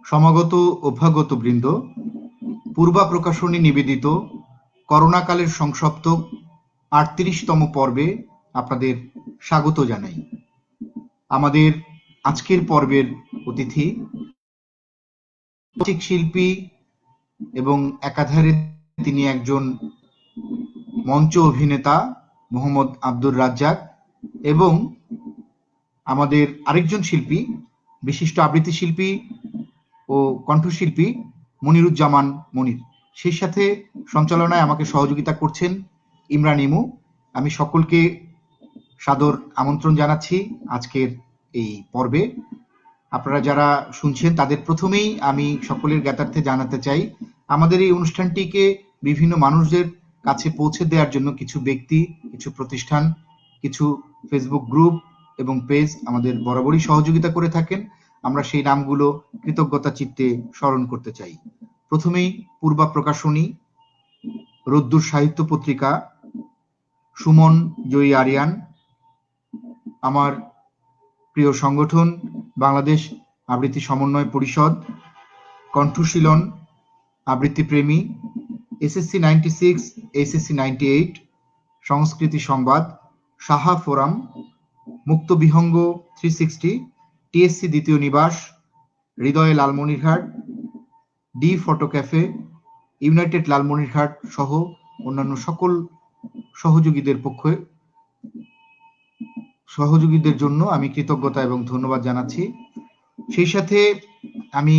সমাগত অভ্যাগত বৃন্দ, পূর্বা প্রকাশনী নিবেদিত করোনাকালের সংসপ্তক ৩৮তম পর্বে আপনাদের স্বাগত জানাই। আমাদের আজকের পর্বের অতিথি শিল্পী এবং একাধারে তিনি একজন মঞ্চ অভিনেতা মোহাম্মদ আব্দুর রাজ্জাক এবং আমাদের আরেকজন শিল্পী, বিশিষ্ট আবৃত্তি শিল্পী ও কণ্ঠশিল্পী মনিরুজ্জামান মনির। সেই সাথে সঞ্চালনায় আমাকে সহযোগিতা করছেন ইমরান ইমু। আমি সকলকে সাদর আমন্ত্রণ জানাচ্ছি আজকের এই পর্বে। আপনারা যারা শুনছেন তাদের প্রথমেই আমি সকলের জ্ঞাতার্থে জানাতে চাই, আমাদের এই অনুষ্ঠানটিকে বিভিন্ন মানুষদের কাছে পৌঁছে দেওয়ার জন্য কিছু ব্যক্তি, কিছু প্রতিষ্ঠান, কিছু ফেসবুক গ্রুপ এবং পেজ আমাদের বরাবরই সহযোগিতা করে থাকেন। আমরা সেই নামগুলো কৃতজ্ঞতা চিত্তে স্মরণ করতে চাই। প্রথমেই পূর্বা প্রকাশনী, রোদ্দুর সাহিত্য পত্রিকা, সুমন জয়ী আরিয়ান, আমার প্রিয় সংগঠন বাংলাদেশ আবৃত্তি সমন্বয় পরিষদ, কণ্ঠশীলন, আবৃত্তিপ্রেমী, এসএসসি 96, এসএসসি 98, সংস্কৃতি সংবাদ, সাহা ফোরাম, মুক্ত বিহঙ্গ 360, টিএসসি দ্বিতীয় নিবাস, হৃদয়ে Lalmonirhat, D photo cafe, United Lalmonirhat সহ অন্যান্য সকল সহযোগীদের জন্য আমি কৃতজ্ঞতা এবং ধন্যবাদ জানাচ্ছি। সেই সাথে আমি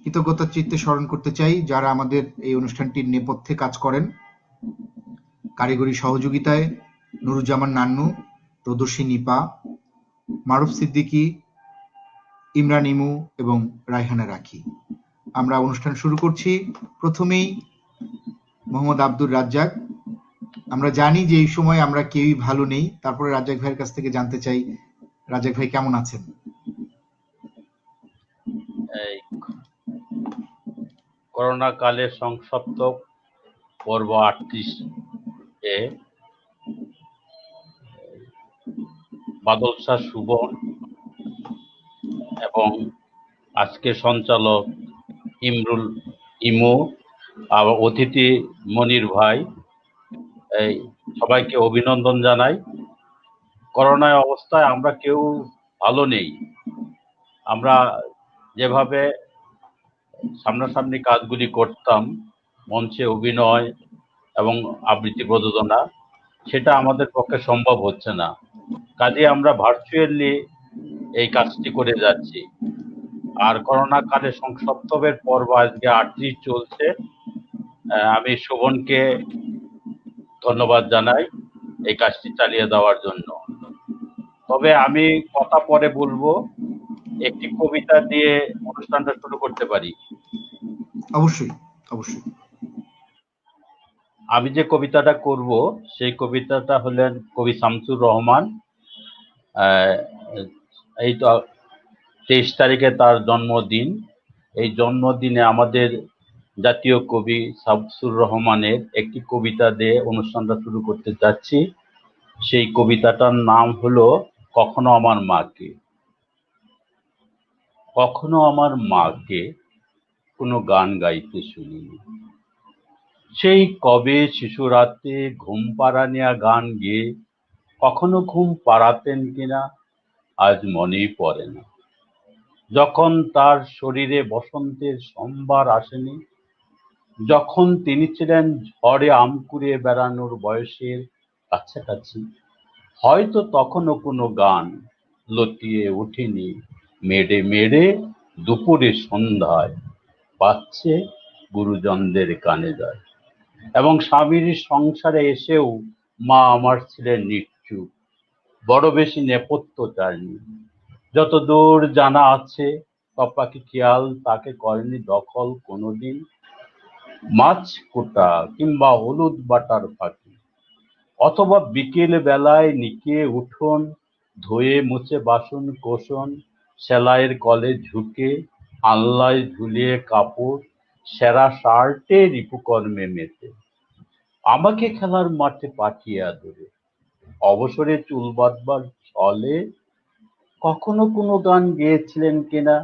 কৃতজ্ঞতার চিত্তে স্মরণ করতে চাই যারা আমাদের এই অনুষ্ঠানটির নেপথ্যে কাজ করেন। কারিগরি সহযোগিতায় নুরুজ্জামান নান্নু, রোদর্শী নিপা, মারুফ সিদ্দিকী, ইমরান ইমু এবং রায়হানা রাখি। আমরা অনুষ্ঠান শুরু করছি। প্রথমেই মোহাম্মদ আব্দুর রাজ্জাক। আমরা জানি যে এই সময় আমরা কেউই ভালো নেই, তারপরে রাজ্জাক ভাইয়ের কাছ থেকে জানতে চাই রাজ্জাক ভাই কেমন আছেন? করোনা কালে সংসপ্তক পর্ব ৩৮-এ বাদল শাহ সুবন এবং আজকে সঞ্চালক ইমরুল ইমু, আর অতিথি মনির ভাই, এই সবাইকে অভিনন্দন জানাই। করোনায় অবস্থায় আমরা কেউ ভালো নেই। আমরা যেভাবে সামনাসামনি কাজগুলি করতাম, মঞ্চে অভিনয় এবং আবৃত্তি প্রযোজনা, সেটা আমাদের পক্ষে সম্ভব হচ্ছে না। কাজে আমরা ভার্চুয়ালি এই কাজটি করে যাচ্ছি। আর করোনা কালে সংসপ্তকের পর্ব আজকে ৩৮ চলছে। আমি শোভনকে ধন্যবাদ জানাই এই কাজটি চালিয়ে দেওয়ার জন্য। তবে আমি কথা পরে বলবো, একটি কবিতা দিয়ে অনুষ্ঠানটা শুরু করতে পারি? অবশ্যই অবশ্যই। আমি যে কবিতাটা করব সেই কবিতাটা হলেন কবি শামসুর রহমান। এই তো 23 তারিখে তার জন্মদিন। এই জন্মদিনে আমাদের জাতীয় কবি শামসুর রহমানের একটি কবিতা দিয়ে অনুষ্ঠানটা শুরু করতে যাচ্ছি। সেই কবিতাটার নাম হলো কখনো আমার মাকে। কখনো আমার মাকে কোনো গান গাইতে শুনিনি, সেই কবে শিশু রাতে ঘুম পাড়ানিয়া গান গেয়ে কখনো ঘুম পাড়াতেন কিনা আজ মনেই পড়ে না। যখন তার শরীরে বসন্তের সম্ভার আসেনি, যখন তিনি ছিলেন ঝড়ে আম কুড়িয়ে বেড়ানোর বয়সের কাছাকাছি, হয়তো তখনও কোনো গান লতিয়ে ওঠেনি মেডে মেডে দুপুরে সন্ধ্যায় বাজছে গুরুজনদের কানে যায়। এবং স্বামীর সংসারে এসেও মা আমার ছিলেন নিশ্চুপ, বড় বেশি নেপথ্য চায়নি। যত দূর জানা আছে কপাকে খেয়াল তাকে করেনি দখল কোনোদিন। মাছ কোটা কিংবা হলুদ বাটার ফাঁকি, অথবা বিকেল বেলায় নিকিয়ে উঠোন ধুয়ে মুছে বাসন কোসন, সেলাইয়ের কলে ঝুঁকে আল্লায় ঝুলিয়ে কাপড়, সেরা শার্টে রিপুকর্মে মেতে আমাকে খেলার মাঠে পাঠিয়ে আদরে, অবসরে চুল বাঁধবার ছলে কখনো কোনো গান গেয়েছিলেন কিনা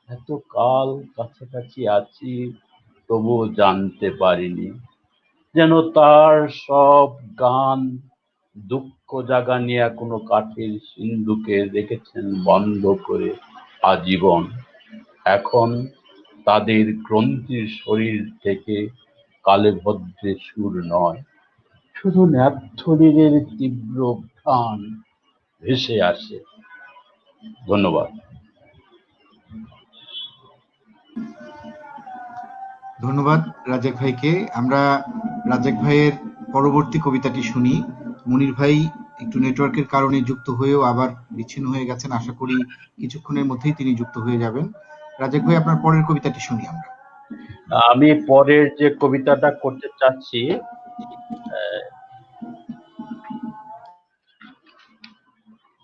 এত কাল কাছাকাছি আছি, তবুও জানতে পারিনি যেন তার সব গান দুঃখ জাগানিয়া কোনো কাঠের সিন্ধুকে রেখেছেন বন্ধ করে আজীবন। এখন তাদের গ্রন্থির শরীর থেকে কালে ভদ্রে সুর নয়, শুধু ন্যাপথলিনের তীব্র ঘ্রাণ ভেসে আসে। ধন্যবাদ। ধন্যবাদ রাজাক ভাইকে। আমরা রাজাক ভাইয়ের পরবর্তী কবিতাটি শুনি। মনির ভাই একটু নেটওয়ার্কের কারণে যুক্ত হয়েও আবার বিচ্ছিন্ন হয়ে গেছেন, আশা করি কিছুক্ষণের মধ্যেই তিনি যুক্ত হয়ে যাবেন। রাজাক ভাই, আপনার পরের কবিতাটি শুনি আমরা। আমি পরের যে কবিতাটা করতে চাচ্ছি,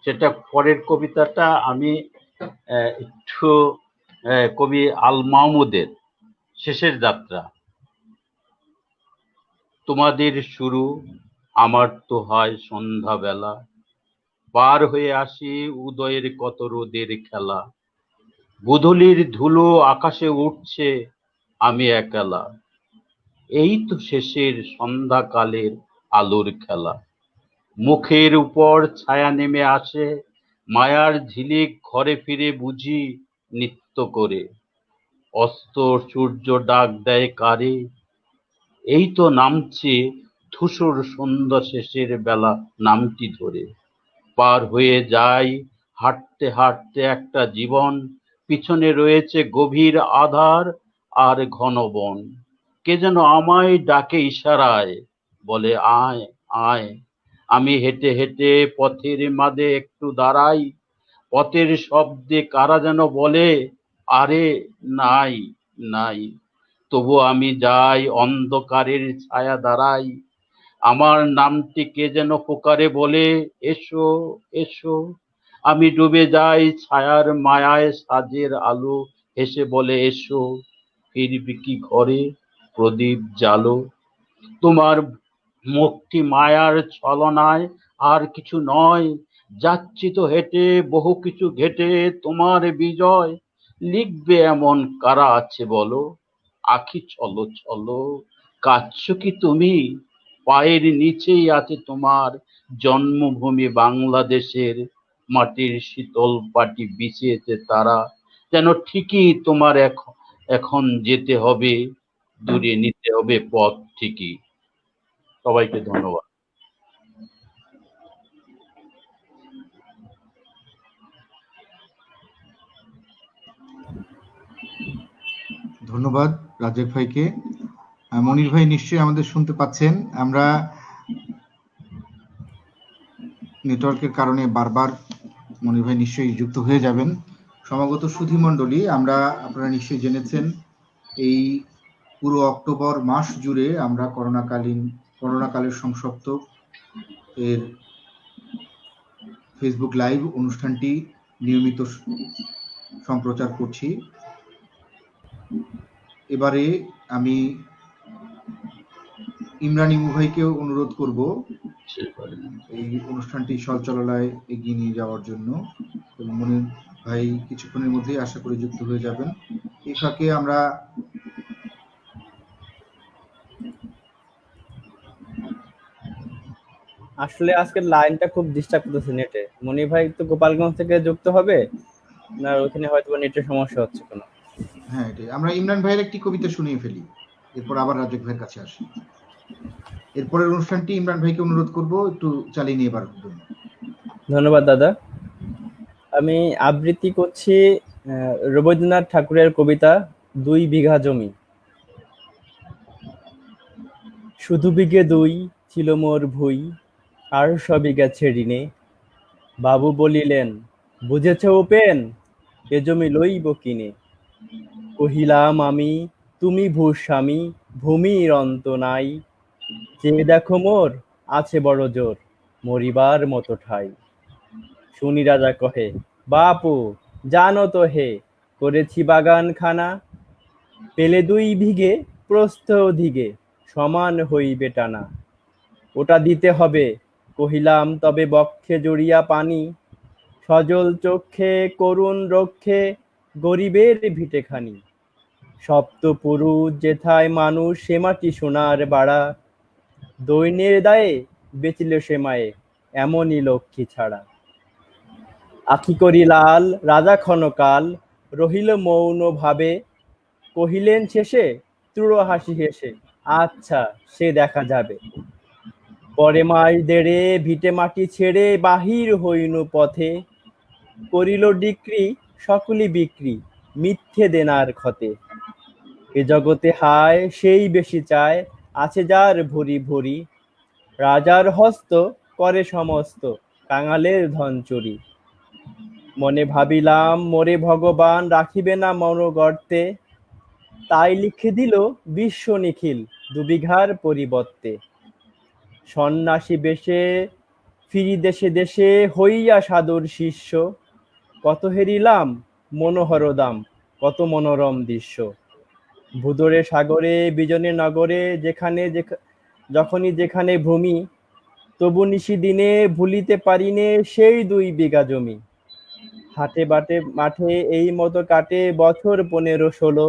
সেটা পরের কবিতাটা আমি একটু কবি আল মাহমুদের শেষের যাত্রা। তোমাদের শুরু, আমার তো হয় সন্ধ্যাবেলা, পার হয়ে আসি উদয়ের কত রোদের খেলা, গোধূলির ধুলো আকাশে উঠছে, আমি একলা, এই তো শেষের সন্ধ্যাকালের আলোর খেলা, মুখের উপর ছায়া নেমে আসে, মায়ার ঝিলিক ঘরে ফিরে বুঝি নিত্য করে, অস্ত সূর্য ডাক দেয় কারে, এই তো নামছে ধূসর সন্ধ্যা শেষের বেলা নামটি ধরে, পার হয়ে যায় হাঁটতে হাঁটতে একটা জীবন, পিছনে রয়েছে গভীর আধার আর ঘন বন, কে যেন আমায় ডাকে ইশারায়, বলে আয় আয়, আমি হেঁটে হেঁটে পথের মাঝে একটু দাঁড়াই, পথের শব্দে কারা যেন বলে আরে নাই নাই, তবু আমি যাই অন্ধকারের ছায়া দাঁড়াই, আমার নামটি কে যেন পোকারে বলে এসো এসো, আমি ডুবে যাই ছায়ার মায়ায়, সাজের আলো হেসে বলে এসো, ফিরবি কি ঘরে, প্রদীপ জালো, তোমার মুখটি মায়ার ছলনায় আর কিছু নয়, যাচ্ছি তো হেঁটে বহু কিছু ঘেটে তোমার বিজয়, লিখবে এমন কারা আছে বলো, আখি ছলো ছলো, কাঁদছো কি তুমি, পায়ের নিচেই আছে তোমার জন্মভূমি বাংলাদেশের, মাটির শীতল পাটি বিছিয়েছে তারা, যেন ঠিকই তোমার এখন যেতে হবে, দূরে নিতে হবে পথ ঠিকই। সবাইকে ধন্যবাদ। ধন্যবাদ রাজাক ভাইকে। মনির ভাই নিশ্চয়ই আমাদের শুনতে পাচ্ছেন। আমরা নেটওয়ার্কের কারণে বারবার মনির ভাই নিশ্চয়ই যুক্ত হয়ে যাবেন। সমাগত সুধী মণ্ডলী, আমরা আপনারা নিশ্চয়ই জেনেছেন এই পুরো অক্টোবর মাস জুড়ে আমরা করোনাকালের সংসপ্ত এর ফেসবুক লাইভ অনুষ্ঠানটি নিয়মিত সম্প্রচার করছি। এবারে আমি ইমরান ইমু ভাইকেও অনুরোধ করব এই অনুষ্ঠানটি সঞ্চালনায় এগিয়ে নিয়ে যাওয়ার জন্য, এবং মনির ভাই কিছুক্ষণের মধ্যেই আশা করি যুক্ত হয়ে যাবেন। এই ফাঁকে আমরা আসলে আজকের লাইনটা খুব ডিস্টার্ব করতেছে নেটে। মনি ভাই তো গোপালগঞ্জ থেকে যুক্ত হবে, না ওখানে হয়তো নেটের সমস্যা হচ্ছে কোনো। হ্যাঁ, এটাই আমরা ইমরান ভাইয়ের একটি কবিতা শুনিয়ে ফেলি, এরপর আবার রাজাক ভাইয়ের কাছে আসি। এরপরের অনুষ্ঠানটি ইমরান ভাইকে অনুরোধ করব একটু চালিয়ে নিয়ে এবার। ধন্যবাদ দাদা। আমি আবৃত্তি করছি রবীন্দ্রনাথ ঠাকুরের কবিতা ২ বিঘা জমি। শুধু বিঘে ২ ছিল মোর ভুঁই, আর সবই গেছে ঋণে। বাবু বলিলেন, বুঝেছ উপেন, এ জমি লইব কিনে। কহিলাম আমি, তুমি ভূস্বামী, ভূমির অন্ত নাই। চেয়ে দেখো মোর, আছে বড় জোর, মরিবার মতো ঠাই। শুনি রাজা কহে, বাপু জানো তো হে, করেছি বাগানখানা। পেলে ২ বিঘে প্রস্থ দিগে, সমান হইবে টানা। ওটা দিতে হবে, কহিলাম তবে বক্ষে জড়িয়া পানি। সজল চক্ষে করুণ রক্ষে, গরিবের ভিটেখানি। সপ্তপুরুষ যেথায় মানুষ সে মাটি সোনার বাড়া, দৈন্যের দায়ে বেচিল সে মায়ে এমনই লক্ষ্মী ছাড়া। আখি করি লাল রাজা ক্ষণকাল রহিল মৌন ভাবে, কহিলেন শেষে ত্রুড় হাসি হেসে, আচ্ছা সে দেখা যাবে। পরে মাস দেড়ে ভিটে মাটি ছেড়ে বাহির হইনু পথে, করিল ডিক্রি সকলি বিক্রি মিথ্যে দেনার ক্ষতে। এ জগতে হায় সেই বেশি চায় আছে যার ভরি ভরি, রাজার হস্ত করে সমস্ত কাঙালের ধন চুরি। মনে ভাবিলাম মোরে ভগবান রাখিবে না মনোগর্তে, তাই লিখে দিল বিশ্ব নিখিল দুবিঘার পরিবর্তে। সন্ন্যাসী বেশে ফিরি দেশে দেশে হইয়া সাধুর শিষ্য, কত হেরিলাম মনোহর দাম কত মনোরম দৃশ্য। ভূদরে সাগরে বিজনে নগরে যেখানে যখনই যেখানে ভূমি, তবু নিশি দিনে ভুলিতে পারিনে সেই 2 বিঘা জমি। হাটে বাটে মাঠে এই মতো কাটে বছর 15-16,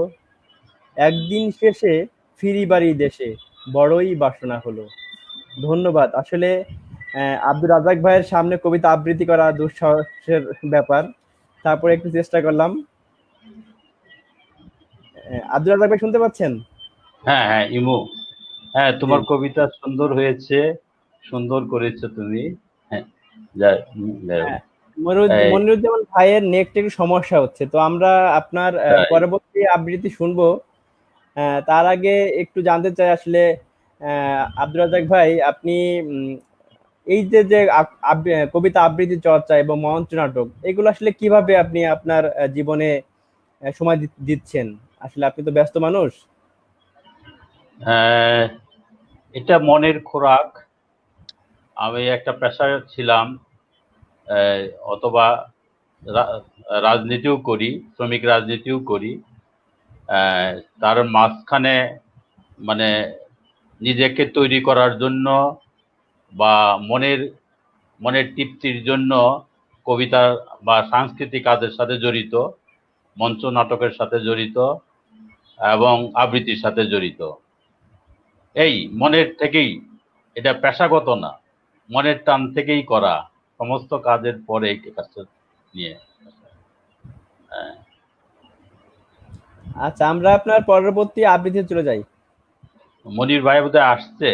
একদিন শেষে ফিরি বাড়ি দেশে বড়ই বাসনা হলো। ধন্যবাদ। আসলে আব্দুর রাজ্জাক ভাইয়ের সামনে কবিতা আবৃত্তি করা দুঃসাহসের ব্যাপার, তারপরে একটু চেষ্টা করলাম। আব্দুর রাজ্জাক ভাই শুনতে পাচ্ছেন? হ্যাঁ হ্যাঁ ইমু, হ্যাঁ তোমার জি। কবিতা সুন্দর হয়েছে, সুন্দর করেছো তুমি। হ্যাঁ, যাই যাই হোক। হ্যাঁ, এই, মনিরুজ্জামান ভাইয়ের নেটে একটু সমস্যা হচ্ছে, তো আমরা আপনার তাই। পরবর্তী আবৃত্তি শুনবো। তার আগে একটু জানতে চাই আসলে আব্দুর রাজ্জাক ভাই, আপনি এই যে যে কবিতা আবৃত্তি চর্চা এবং মঞ্চ নাটক এগুলো আসলে কিভাবে আপনি আপনার জীবনে সময় দিচ্ছেন? আসলে আপনি তো ব্যস্ত মানুষ। আহ, এটা মনের খোরাক। আমি একটা পেশায় ছিলাম, আহ, অথবা রা- রাজনীতিও করি, শ্রমিক রাজনীতিও করি। আহ, তার মাঝখানে মানে নিজেকে তৈরি করার জন্য বা মনের মনের তৃপ্তির জন্য কবিতা বা সাংস্কৃতিক কাজের সাথে জড়িত, মঞ্চ নাটকের সাথে জড়িত এবং আবৃত্তির সাথে জড়িত। এই মনের থেকেই, এটা পেশাগত না, মনের টান থেকেই করা সমস্ত কাজের পরে এই কাজটা নিয়ে। আহ, আচ্ছা, আমরা আপনার পরবর্তী আবৃত্তিতে চলে যাই। মনির ভাই বোধহয় আসছে,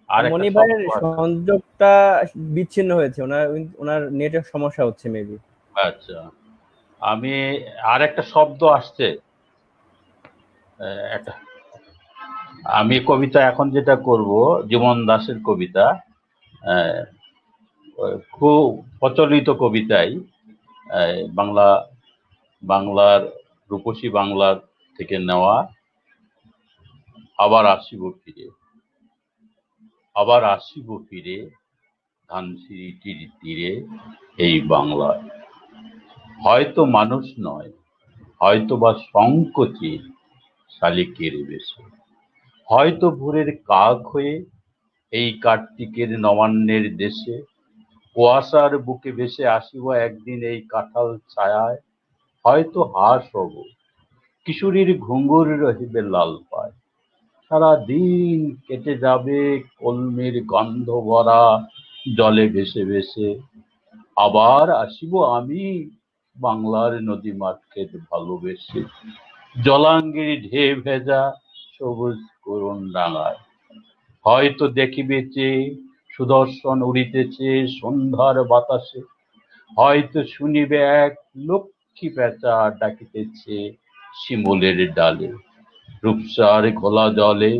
আর একটা মনি শব্দ ভাইয়ের আছে। সংযোগটা বিচ্ছিন্ন হয়েছে, ওনার ওনার নেটের সমস্যা হচ্ছে মেবি। আচ্ছা, আমি আর একটা শব্দ আসছে। একটা, আমি কবিতা এখন যেটা করব জীবন দাশের কবিতা, আহ, খুব প্রচলিত কবিতাই, বাংলা বাংলার রূপসী বাংলার থেকে নেওয়া। আবার আসিব ফিরে, আবার আসিব ফিরে ধানসিঁড়িটির তীরে এই বাংলায়, হয়তো মানুষ নয়, হয়তো বা সংকোচে শালিকের বেশে, হয়তো ভোরের কাক হয়ে এই কার্তিকের নবান্নের দেশে, কুয়াশার বুকে ভেসে আসিব একদিন এই কাঁঠাল ছায়ায়, হয়তো হাঁস হব, কিশোরীর ঘুঙুর রহিবে লাল পায়, সারা দিন কেটে যাবে কলমের গন্ধ ভরা জলে ভেসে ভেসে, আবার আসিব আমি বাংলার নদী মাঠ খেতে ভালোবেসে, জলাঙ্গির ঢেউ ভেজা সবুজ করুণ ডাঙায়, হয়তো দেখিবে চেয়ে সুদর্শন উড়িতেছে সন্ধ্যার বাতাসে, হয়তো শুনিবে এক লক্ষ্মী পেঁচা ডাকিতেছে শিমুলের ডালে, রূপসার ঘোলা জলে,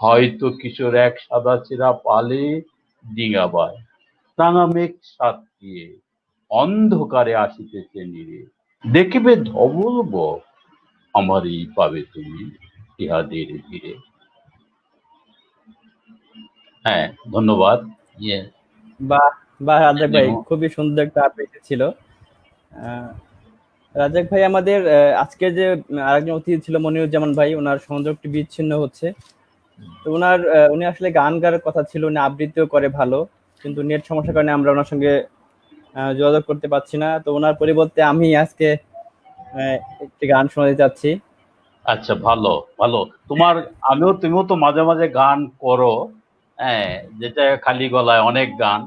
হয়তো কিশোর এক সাদা ছেঁড়া পালে ডিঙাবায়, রাঙা মেঘ ছাদ দিয়ে অন্ধকারে আসিতেছে নীরে, দেখিবে ধবল বক আমারই পাবে তুমি ইহাদের ধীরে। হ্যাঁ, ধন্যবাদ। ইয়ে, বাহ, বাহ রাজ্জাক ভাই, নিমো। খুবই সুন্দর একটা আবৃত্তি ছিল। আহ, রাজ্জাক ভাই, আমাদের আজকে যে আরেকজন অতিথি ছিল মনিরুজ্জামান ভাই, ওনার সংযোগটি বিচ্ছিন্ন হচ্ছে। তো উনি আসলে গান গাওয়ার কথা ছিল, উনি আবৃত্তিও করে ভালো, কিন্তু নেট সমস্যার কারণে আমরা ওনার সঙ্গে যোগাযোগ করতে পারছি না। তো ওনার পরিবর্তে আমি আজকে একটি গান শোনাতে চাচ্ছি। আচ্ছা, ভালো ভালো। তুমিও তো মাঝে মাঝে গান করো, হ্যাঁ, যেটা খালি গলায় অনেক গান।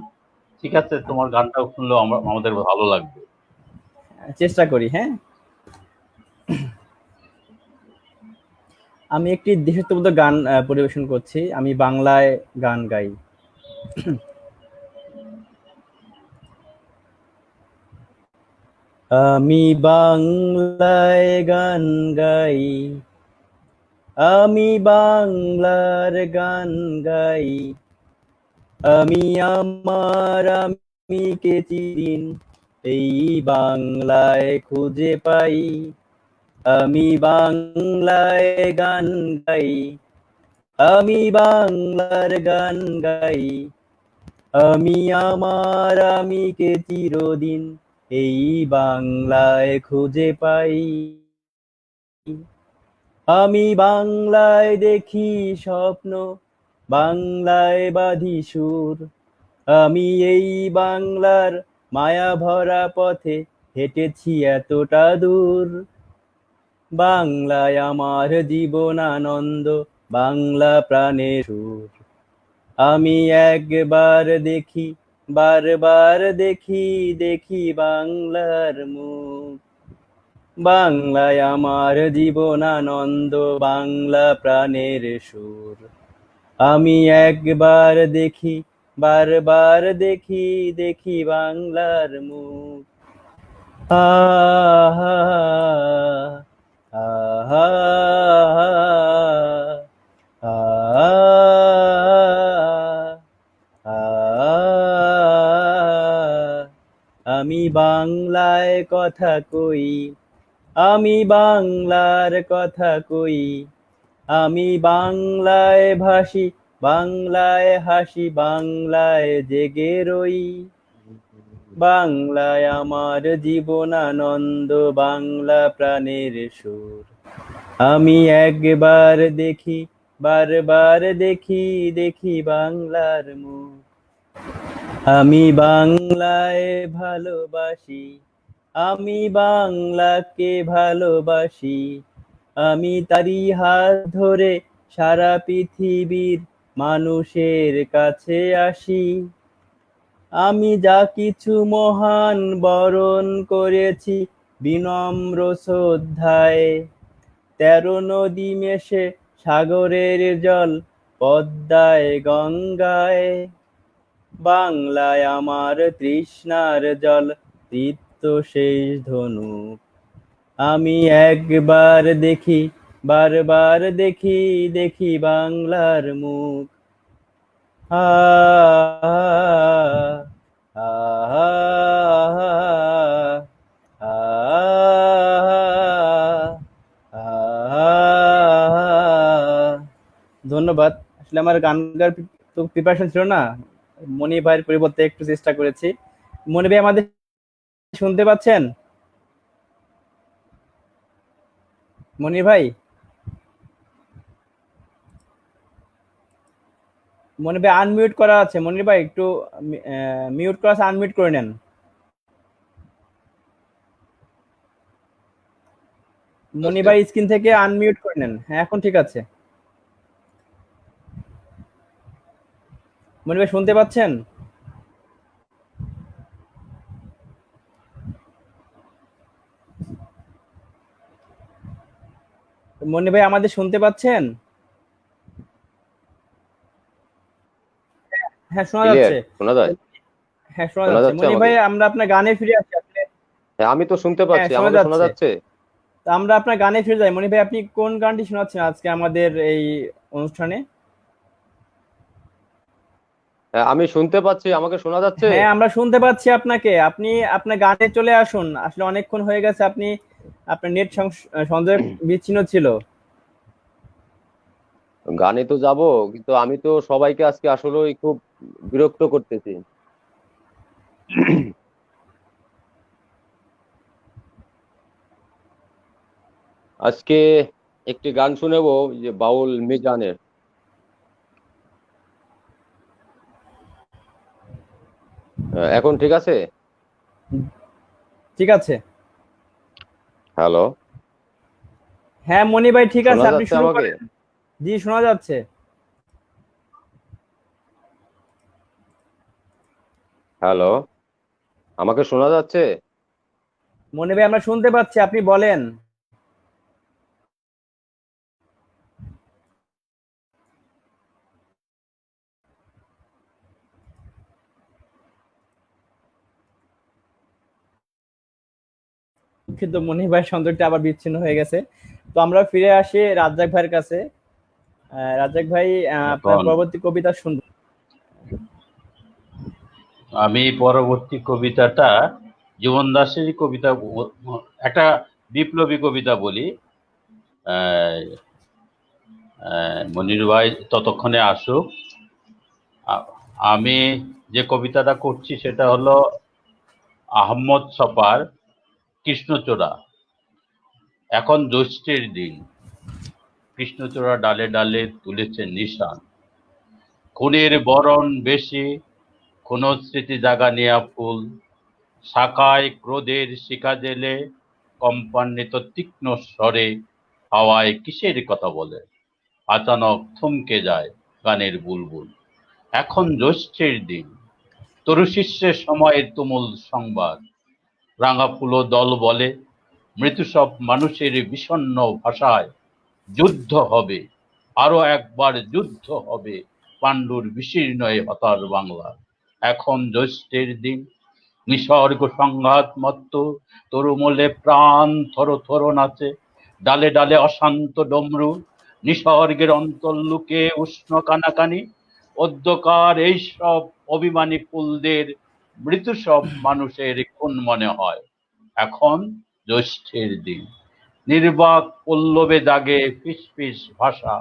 ঠিক আছে, তোমার গানটাও শুনলেও আমাদের ভালো লাগবে। চেষ্টা করি, হ্যাঁ। আমি একটি দেশাত্মবোধক গান পরিবেশন করছি। আমি বাংলায় গান গাই। আমি বাংলায় গান গাই, আমি বাংলার গান গাই, আমি আমার আমিকে চিন এই বাংলায় খুঁজে পাই। আমি বাংলায় গান গাই, আমি বাংলার গান গাই, আমি আমার আমিকে চিরদিন এই বাংলায় খুঁজে পাই। আমি বাংলায় দেখি স্বপ্ন, বাংলায় বাঁধি সুর, আমি এই বাংলার মায়া ভরা পথে হেঁটেছি এতটা দূর। বাংলায় আমার জীবন আনন্দ, বাংলা প্রাণের সুর। আমি একবার দেখি, বারবার দেখি, দেখি বাংলার মুখ। বাংলায় আমার জীবন আনন্দ, বাংলা প্রাণের সুর। আমি একবার দেখি, বারবার দেখি, দেখি বাংলার মুখ। আহা, আহা, আহা, আমি বাংলায় কথা কই, আমি বাংলার কথা কই, আমি বাংলায় ভাসি, বাংলায় হাসি, বাংলায় জেগে রই। বাংলায় আমার জীবন আনন্দ, বাংলা প্রাণের সুর। আমি একবার দেখি, বারবার দেখি, দেখি বাংলার মুখ। আমি বাংলায় ভালোবাসি, আমি বাংলাকে ভালোবাসি, আমি তারি হাত ধরে সারা পৃথিবীর মানুষের কাছে আসি। আমি যা কিছু মহান বরণ করেছি বিনম্র শ্রদ্ধায়, 13 নদী মেশে সাগরের জল, পদ্মায় গঙ্গায়। বাংলায় আমার তৃষ্ণার জল, তৃপ্ত শেষ ধনুক। আমি একবার দেখি, বারবার দেখি, দেখি বাংলার মুখ। আহা, আহা, আহা। ধন্যবাদ। আসলে আমার গান গাওয়ার তো প্রিপারেশন ছিল না, মনি ভাইয়ের পরিবর্তে একটু চেষ্টা করেছি। মনি ভাই আমাদের শুনতে পাচ্ছেন? মনি ভাই, মনি ভাই আনমিউট করা আছে। মনি ভাই একটু মিউট করা আছে, আনমিউট করে নেন। মনি ভাই স্ক্রিন থেকে আনমিউট করে নেন। হ্যাঁ, এখন ঠিক আছে। মনি ভাই শুনতে পাচ্ছেন? মনি ভাই আমাদের শুনতে পাচ্ছেন? হ্যাঁ, শোনা ক্লিয়ার যাচ্ছে। শোনা যায়? হ্যাঁ, শোনা শোনা যাচ্ছে। যাচ্ছে মনি ভাই, আমাকে? আমরা আপনার গানে ফিরে আসি আসলে। হ্যাঁ, আমি তো শুনতে হ্যাঁ, পাচ্ছি। শোনা আমাকে শোনা যাচ্ছে। যাচ্ছে? তো আমরা আপনার গানে ফিরে যাই। মনি ভাই, আপনি কোন গানটি শোনাচ্ছেন আজকে আমাদের এই অনুষ্ঠানে? হ্যাঁ, আমি শুনতে পাচ্ছি। আমাকে শোনা যাচ্ছে? হ্যাঁ, আমরা শুনতে পাচ্ছি আপনাকে। আপনি আপনার গানে চলে আসুন। আসলে অনেকক্ষণ হয়ে গেছে, আপনি আপনার নেট সংযোগ বিচ্ছিন্ন ছিল। গানে তো যাব, কিন্তু আমি তো সবাইকে আজকে আসলেই খুব বিরক্ত করতেছি। আজকে একটি গান শুনেবো, যে বাউল মিজানের। এখন ঠিক আছে? ঠিক আছে। হ্যালো, হ্যাঁ মনি ভাই, ঠিক আছে, শোনা আপনি যাচ্ছে শুরু আমাকে? করেন। জি, শোনা যাচ্ছে। হ্যালো, আমাকে শোনা যাচ্ছে? মনি ভাই, আমরা শুনতে পাচ্ছি, আপনি বলেন। কিন্তু মনি ভাই সংযোগটা আবার বিচ্ছিন্ন হয়ে গেছে। তো আমরা ফিরে আসি রাজ্জাক ভাইয়ের কাছে। রাজ্জাক ভাই, আপনার এখন পরবর্তী কবিতা শুনবো। আমি পরবর্তী কবিতাটা জীবন দাসেরই কবিতা, একটা বিপ্লবী কবিতা বলি। আহ, মনির ভাই ততক্ষণে আসুক। আ- আমি যে কবিতাটা করছি সেটা হলো আহমদ ছফার কৃষ্ণচূড়া। এখন জ্যৈষ্ঠের দিন, কৃষ্ণচূড়া ডালে ডালে তুলেছে নিশান। খুনের বরণ বেশি, কোন স্মৃতি জাগা নেয়া ফুল, শাখায় ক্রোধের শিখা জেলে, কম্পান্বিত তীক্ষ্ণ স্বরে হাওয়ায় কিসের কথা বলে, আচানক থমকে যায় গানের বুলবুল। এখন জ্যৈষ্ঠের দিন, তরু শিষ্যের সময়ের তুমুল সংবাদ, রাঙা ফুলো দল বলে, মৃত্যু সব মানুষের বিষণ্ণ ভাষায়, যুদ্ধ হবে, আরো একবার যুদ্ধ হবে, পাণ্ডুর বিশীর্ণ এই হতাশ বাংলা। এখন জ্যৈষ্ঠের দিন, নিসর্গ সংঘাত মত্ত, তরুমূলে প্রাণ থর থর নাচে, ডালে ডালে অশান্ত ডমরু, নিসর্গের অন্তর্লুকে উষ্ণ কানাকানি, অদ্যকার এইসব অভিমানী ফুলদের মৃত্যু সব মানুষের কোন মনে হয়। এখন জ্যৈষ্ঠের দিন, নির্বাক পল্লবে জাগে ফিসফিস ভাষা,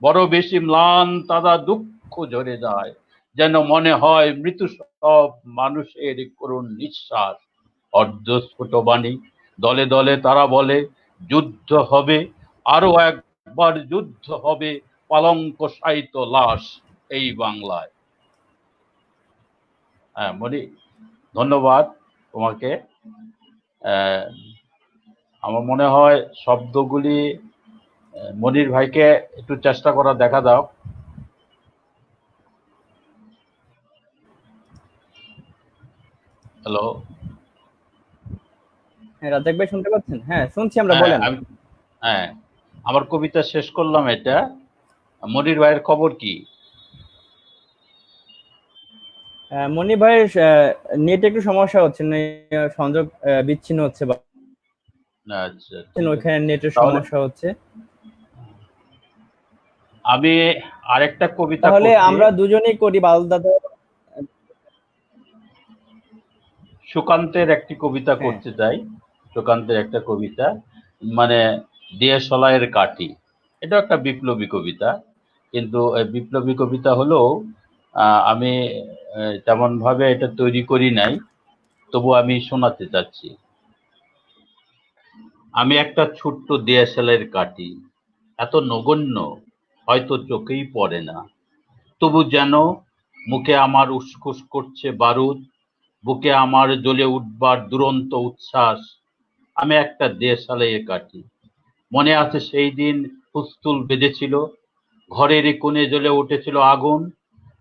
বড় বেশি ম্লান তারা দুঃখ ঝরে যায়, যেন মনে হয় মৃত্যু সব মানুষের করুণ নিঃশ্বাস। অর্ধস্ফুট বাণী, দলে দলে তারা বলে, যুদ্ধ হবে, আরো একবার যুদ্ধ হবে, পালঙ্ক সাহিত্য লাশ এই বাংলায়। হ্যাঁ মনি, ধন্যবাদ তোমাকে। আহ, আমার মনে হয় শব্দগুলি মনির ভাইকে একটু চেষ্টা করা দেখা দাও। হ্যালো। হ্যাঁ রাজ্জাক ভাই, শুনতে পাচ্ছেন? হ্যাঁ শুনছি আমরা, হ্যাঁ বলেন। আমি, হ্যাঁ আমার কবিতা শেষ করলাম এটা। মনির ভাইয়ের খবর কি? মনি ভাই, নেট একটু সমস্যা হচ্ছে, সংযোগ বিচ্ছিন্ন হচ্ছে, বা আচ্ছা ঠিক আছে। ওইখানে নেটের তাহলে সমস্যা হচ্ছে। আমি আরেকটা কবিতা তাহলে করছি, আমরা দুজনেই করি, বালদাদা। সুকান্তের একটি কবিতা হ্যাঁ। করতে চাই। সুকান্তের একটা কবিতা, মানে দেশলাইয়ের কাঠি। এটা একটা বিপ্লবী কবিতা, কিন্তু এই বিপ্লবী কবিতা হলেও আমি তেমন ভাবে এটা তৈরি করি নাই, তবু আমি শোনাতে চাচ্ছি। আমি একটা ছোট্ট দেশলাইয়ের কাঠি, এত নগণ্য হয়তো চোখেই পড়ে না, তবু যেন মুখে আমার উসখুস করছে বারুদ, বুকে আমার জ্বলে উঠবার দুরন্ত উচ্ছ্বাস। আমি একটা দেশালাইয়ে কাটি। মনে আছে সেই দিন হুলস্থুল বেজেছিল, ঘরের কোণে জ্বলে উঠেছিল আগুন,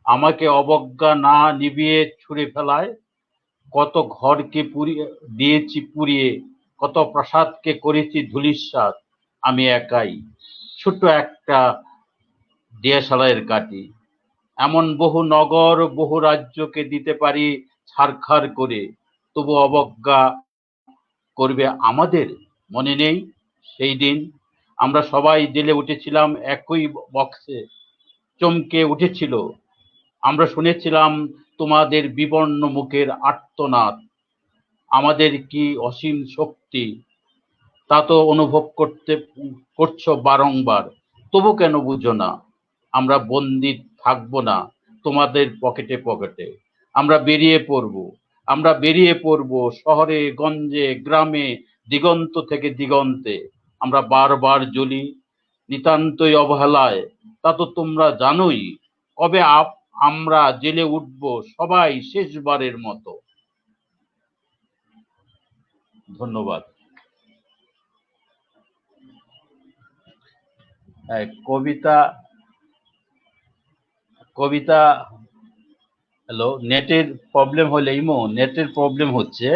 আমাকে অবজ্ঞা না নিভিয়ে ছুঁড়ে ফেলায়। কত ঘরকে পুড়িয়ে দিয়েছি পুড়িয়ে, কত প্রাসাদকে করেছি ধূলিসাৎ। আমি একাই ছোট্ট একটা দেশালাইয়ের কাঠি, এমন বহু নগর বহু রাজ্যকে দিতে পারি ছারখার করে, তবু অবজ্ঞা করবে আমাদের। মনে নেই সেই দিন আমরা সবাই জেলে উঠেছিলাম একই বক্সে, চমকে উঠেছিল, আমরা শুনেছিলাম তোমাদের বিবর্ণ মুখের আর্তনাদ। আমাদের কি অসীম শক্তি, তা তো অনুভব করছো বারংবার, তবু কেন বুঝো না? আমরা বন্দি থাকবো না তোমাদের পকেটে পকেটে, আমরা বেরিয়ে পড়বো, আমরা বেরিয়ে পড়বো শহরে গঞ্জে গ্রামে, দিগন্ত থেকে দিগন্তে। আমরা বারবার জ্বলি নিতান্তই অবহেলায়, তা তো তোমরা জানোই। কবে আমরা জেলে উঠবো সবাই শেষবারের মতো। ধন্যবাদ। কবিতা কবিতা হ্যালো, নেটের প্রবলেম হলে নেটের প্রবলেম হচ্ছে।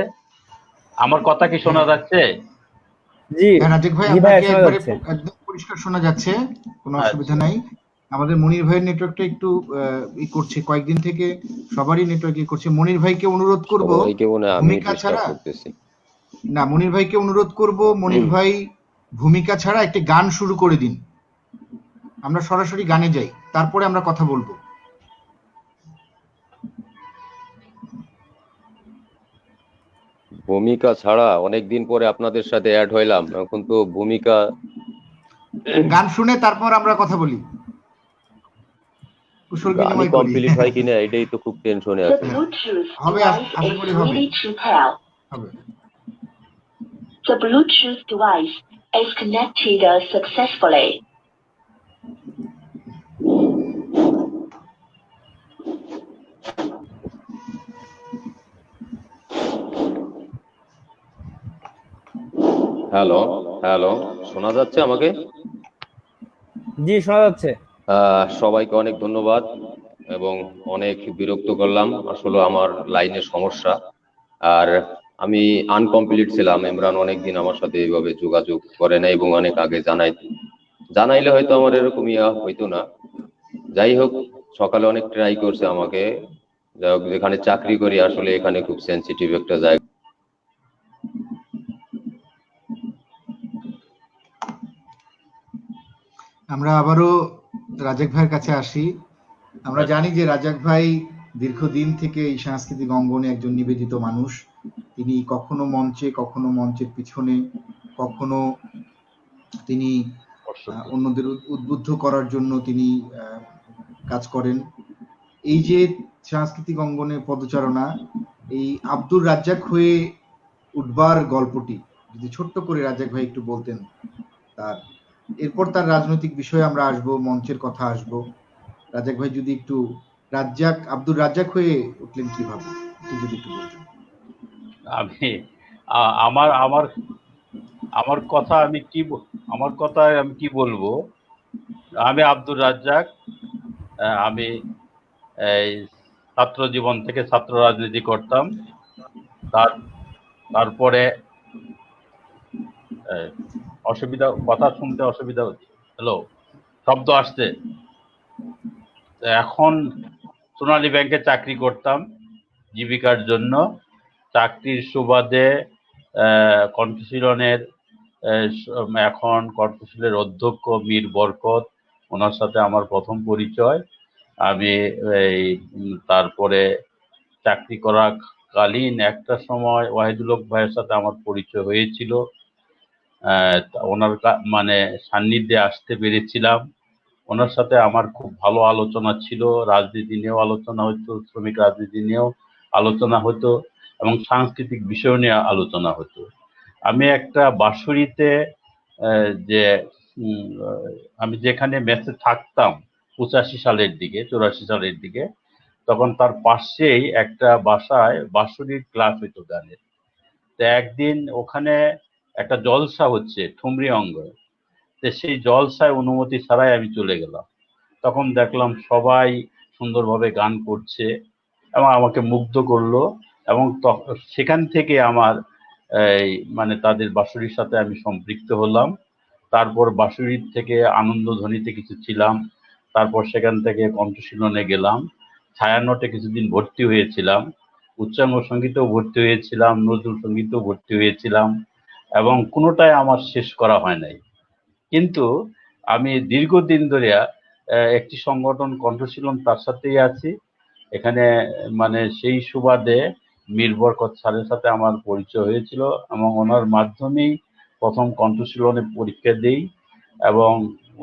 আমার কথা কি শোনা হ্যাঁ যাচ্ছে? জি হ্যাঁ রাজেক ভাই, জি ভাইয়া আপনাকে শোনা একবারে যাচ্ছে। একদম পরিষ্কার শোনা যাচ্ছে, কোনো অসুবিধা আচ্ছা। নাই। আমাদের মনির ভাইয়ের নেটওয়ার্কটা একটু করছে কয়েকদিন থেকে, সবারই নেটওয়ার্ক করছে। মনির ভাইকে অনুরোধ করব, সবাইকে মনে হয় আমি ভূমিকা ডিস্টার্ব ছাড়া, করতেছি। না মনির ভাইকে অনুরোধ করব, মনির ভাই ভূমিকা ছাড়া একটি গান শুরু করে দিন, আমরা সরাসরি গানে যাই, তারপরে আমরা কথা বলবো। ভূমিকা ছাড়া অনেকদিন পরে আপনাদের সাথে অ্যাড হইলাম, এখন তো ভূমিকা গান শুনে তারপর আমরা কথা বলি, কুশল গানই বিনিময় করি। কমপ্লিট হয় কিনা এটাই তো খুব টেনশনে The আছে। Bluetooth হবে, device আশা is করি হবে ready to pair. হবে। The Bluetooth device is connected successfully. Hello, hello, শোনা যাচ্ছে আমাকে? জি শোনা যাচ্ছে। সবাইকে অনেক ধন্যবাদ এবং অনেক বিরক্ত করলাম, আসলে আমার লাইনের সমস্যা। আর আমি আনকমপ্লিট ছিলাম, ইমরান অনেকদিন আমার সাথে এইভাবে যোগাযোগ করে না এবং অনেক আগে জানাইলে হয়তো আমার এরকম ইয়া হইতো না। যাই হোক, সকালে অনেক ট্রাই করছে আমাকে। যাই হোক, যেখানে চাকরি করি আসলে এখানে খুব সেন্সিটিভ একটা জায়গা। আমরা আবারও রাজাক ভাইয়ের কাছে আসি। আমরা জানি যে রাজাক ভাই দীর্ঘদিন থেকে এই সাংস্কৃতিক অঙ্গনে একজন নিবেদিত মানুষ। তিনি কখনো মঞ্চে, কখনো মঞ্চের পিছনে, কখনো তিনি অন্যদের উদ্বুদ্ধ করার জন্য তিনি কাজ করেন। এই যে সাংস্কৃতিক অঙ্গনে পদচারণা, এই আব্দুর রাজ্জাক হয়ে উঠবার গল্পটি যদি ছোট্ট করে রাজ্জাক ভাই একটু বলতেন, তার এরপর তার রাজনৈতিক বিষয়ে আমরা আসবো, মঞ্চের কথা আসবো। রাজ্জাক ভাই যদি একটু আব্দুর রাজ্জাক হয়ে উঠলেন কিভাবে, যদি একটু বলতেন। আমি আমার আমার আমার কথা আমার কথায় আমি কি বলবো। আমি আব্দুর রাজ্জাক। আমি এই ছাত্র জীবন থেকে ছাত্র রাজনীতি করতাম। তারপরে কথা শুনতে অসুবিধা হচ্ছে। হ্যালো, শব্দ আসছে। এখন সোনালী ব্যাংকে চাকরি করতাম জীবিকার জন্য। চাকরির সুবাদে কণ্ঠশীলনের এখন কণ্ঠশীলের অধ্যক্ষ মীর বরকত, ওনার সাথে আমার প্রথম পরিচয়। আমি এই তারপরে চাকরি করাকালীন একটা সময় ওয়াহিদুল হক ভাইয়ের সাথে আমার পরিচয় হয়েছিল। ওনার মানে সান্নিধ্যে আসতে পেরেছিলাম। ওনার সাথে আমার খুব ভালো আলোচনা ছিল, রাজনীতি নিয়েও আলোচনা হতো, শ্রমিক রাজনীতি নিয়েও আলোচনা হতো এবং সাংস্কৃতিক বিষয় নিয়ে আলোচনা হতো। আমি একটা বাঁশরীতে যে আমি যেখানে মেসে থাকতাম 85 সালের দিকে 84 সালের দিকে, তখন তার পাশেই একটা বাসায় বাঁশরীর ক্লাস হইতো গানের। তো একদিন ওখানে একটা জলসা হচ্ছে ঠুমরি অঙ্গনে। তো সেই জলসায় অনুমতি ছাড়াই আমি চলে গেলাম। তখন দেখলাম সবাই সুন্দরভাবে গান করছে এবং আমাকে মুগ্ধ করলো এবং সেখান থেকে আমার এই মানে তাদের বাঁশুরির সাথে আমি সম্পৃক্ত হলাম। তারপর বাঁশুরির থেকে আনন্দধ্বনিতে কিছু ছিলাম, তারপর সেখান থেকে কণ্ঠশীলনে গেলাম, ছায়ানটে কিছুদিন ভর্তি হয়েছিলাম, উচ্চাঙ্গ সঙ্গীতেও ভর্তি হয়েছিলাম, নজরুল সঙ্গীতেও ভর্তি হয়েছিলাম এবং কোনোটাই আমার শেষ করা হয় নাই। কিন্তু আমি দীর্ঘদিন ধরে একটি সংগঠন কণ্ঠশীলন তার সাথেই আছি। এখানে মানে সেই সুবাদে মীর বরকত স্যারের সাথে আমার পরিচয় হয়েছিল এবং ওনার মাধ্যমেই প্রথম কণ্ঠশীলনে পরীক্ষা দিই এবং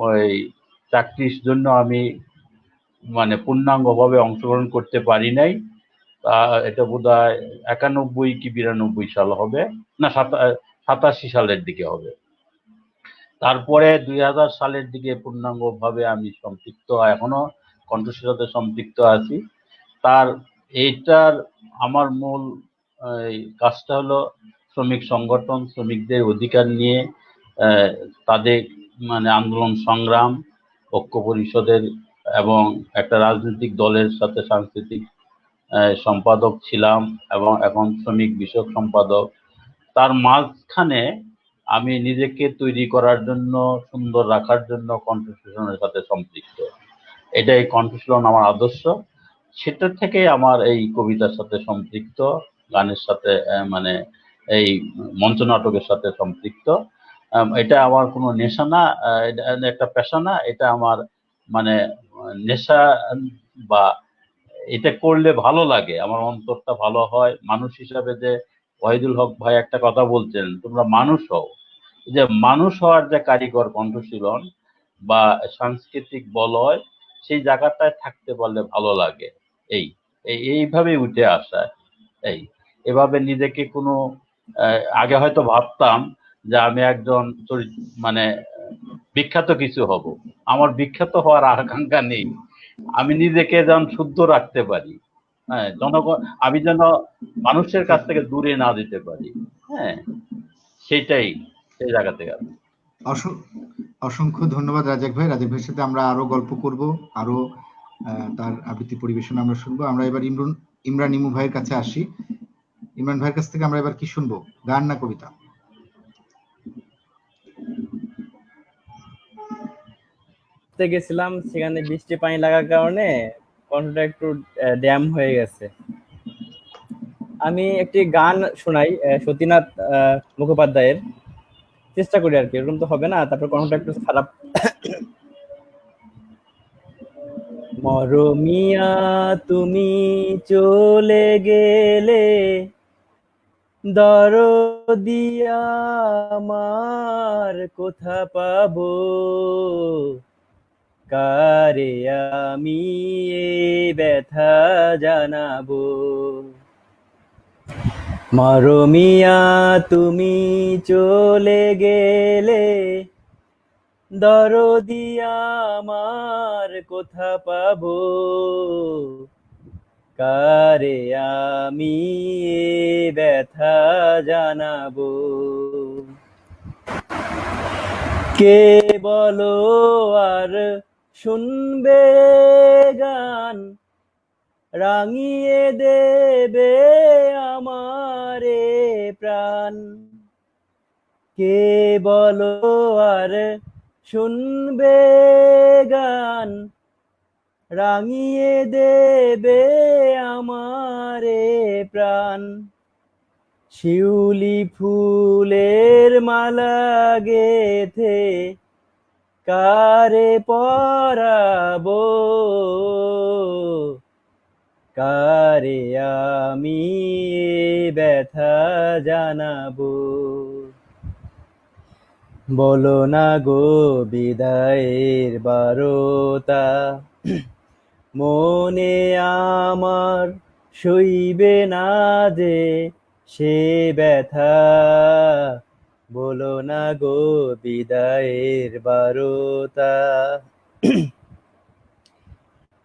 ওই চাকরির জন্য আমি মানে পূর্ণাঙ্গভাবে অংশগ্রহণ করতে পারি নাই। এটা বোধহয় 91 কি 92 সাল হবে, না 87 সালের দিকে হবে। তারপরে 2000 সালের দিকে পূর্ণাঙ্গভাবে আমি সম্পৃক্ত, এখনো কণ্ঠশীলতায় সম্পৃক্ত আছি। এইটার আমার মূল কাজটা হলো শ্রমিক সংগঠন, শ্রমিকদের অধিকার নিয়ে তাদের মানে আন্দোলন সংগ্রাম, ঐক্য পরিষদের এবং একটা রাজনৈতিক দলের সাথে সাংস্কৃতিক সম্পাদক ছিলাম এবং এখন শ্রমিক বিষয়ক সম্পাদক। তার মাঝখানে আমি নিজেকে তৈরি করার জন্য, সুন্দর রাখার জন্য কণ্ঠশীলনের সাথে সম্পৃক্ত। এটাই কণ্ঠশীলন আমার আদর্শ। সেটা থেকে আমার এই কবিতার সাথে সম্পৃক্ত, গানের সাথে মানে এই মঞ্চ নাটকের সাথে সম্পৃক্ত। এটা আমার কোনো নেশা না, এটা একটা পেশা না, এটা আমার মানে নেশা, বা এটা করলে ভালো লাগে, আমার অন্তরটা ভালো হয়। মানুষ হিসাবে যে ওয়াহিদুল হক ভাই একটা কথা বলছেন, তোমরা মানুষ হও। এই যে মানুষ হওয়ার যে কারিগর কণ্ঠশীলন বা সাংস্কৃতিক বলয়, সেই জায়গাটায় থাকতে পারলে ভালো লাগে। এই এইভাবে উঠে আসা। এই এভাবে নিজেকে কোনো আগে হয়তো ভাবতাম যে আমি একজন মানে বিখ্যাত কিছু হব। আমার বিখ্যাত হওয়ার আকাঙ্ক্ষা নেই। আমি নিজেকে যেন শুদ্ধ রাখতে পারি, হ্যাঁ, জনগণ, আমি যেন মানুষের কাছ থেকে দূরে না যেতে পারি, হ্যাঁ, সেইটাই, সেই জায়গা থেকে। অস- অসংখ্য ধন্যবাদ রাজাক ভাই। রাজাক ভাইয়ের সাথে আমরা আরো গল্প করব, আরো তার আবৃত্তি পরিবেশনা আমরা শুনবো। আমরা এবার ইমরান ইমু ভাইয়ের কাছে আসি। ইমরান ভাইয়ের কাছ থেকে আমরা এবার কি শুনবো, গান না কবিতা? গেছিলাম, সেখানে বৃষ্টি পানি লাগার কারণে কণ্ঠটা একটু ড্যাম হয়ে গেছে। আমি একটি গান শোনাই সতীনাথ মুখোপাধ্যায়ের, চেষ্টা করি আর কি, এরকম তো হবে না, তারপর কণ্ঠটা একটু খারাপ। মরমিয়া তুমি চলে গেলে, দরদি আমার কোথা পাবো, কারে আমি এ ব্যথা জানাবো। মরমিয়া তুমি চলে গেলে, দরদি আমার কোথা পাবো, কারে আমি এ ব্যথা জানাবো। কে বলো আর শুনবে গান, রাঙিয়ে দেবে আমারে প্রাণ। কে বলো আর শুনবে গান, রাঙিয়ে দেবে আমারে প্রাণ। শিউলি ফুলের মালা গেথে কারে পরাবো, কারে আমি এ ব্যথা জানাবো। বলো না গো বিদায়ের বারতা, মনে আমার সইবে না যে সে ব্যথা। বলো না গো বিদায়ের বারতা,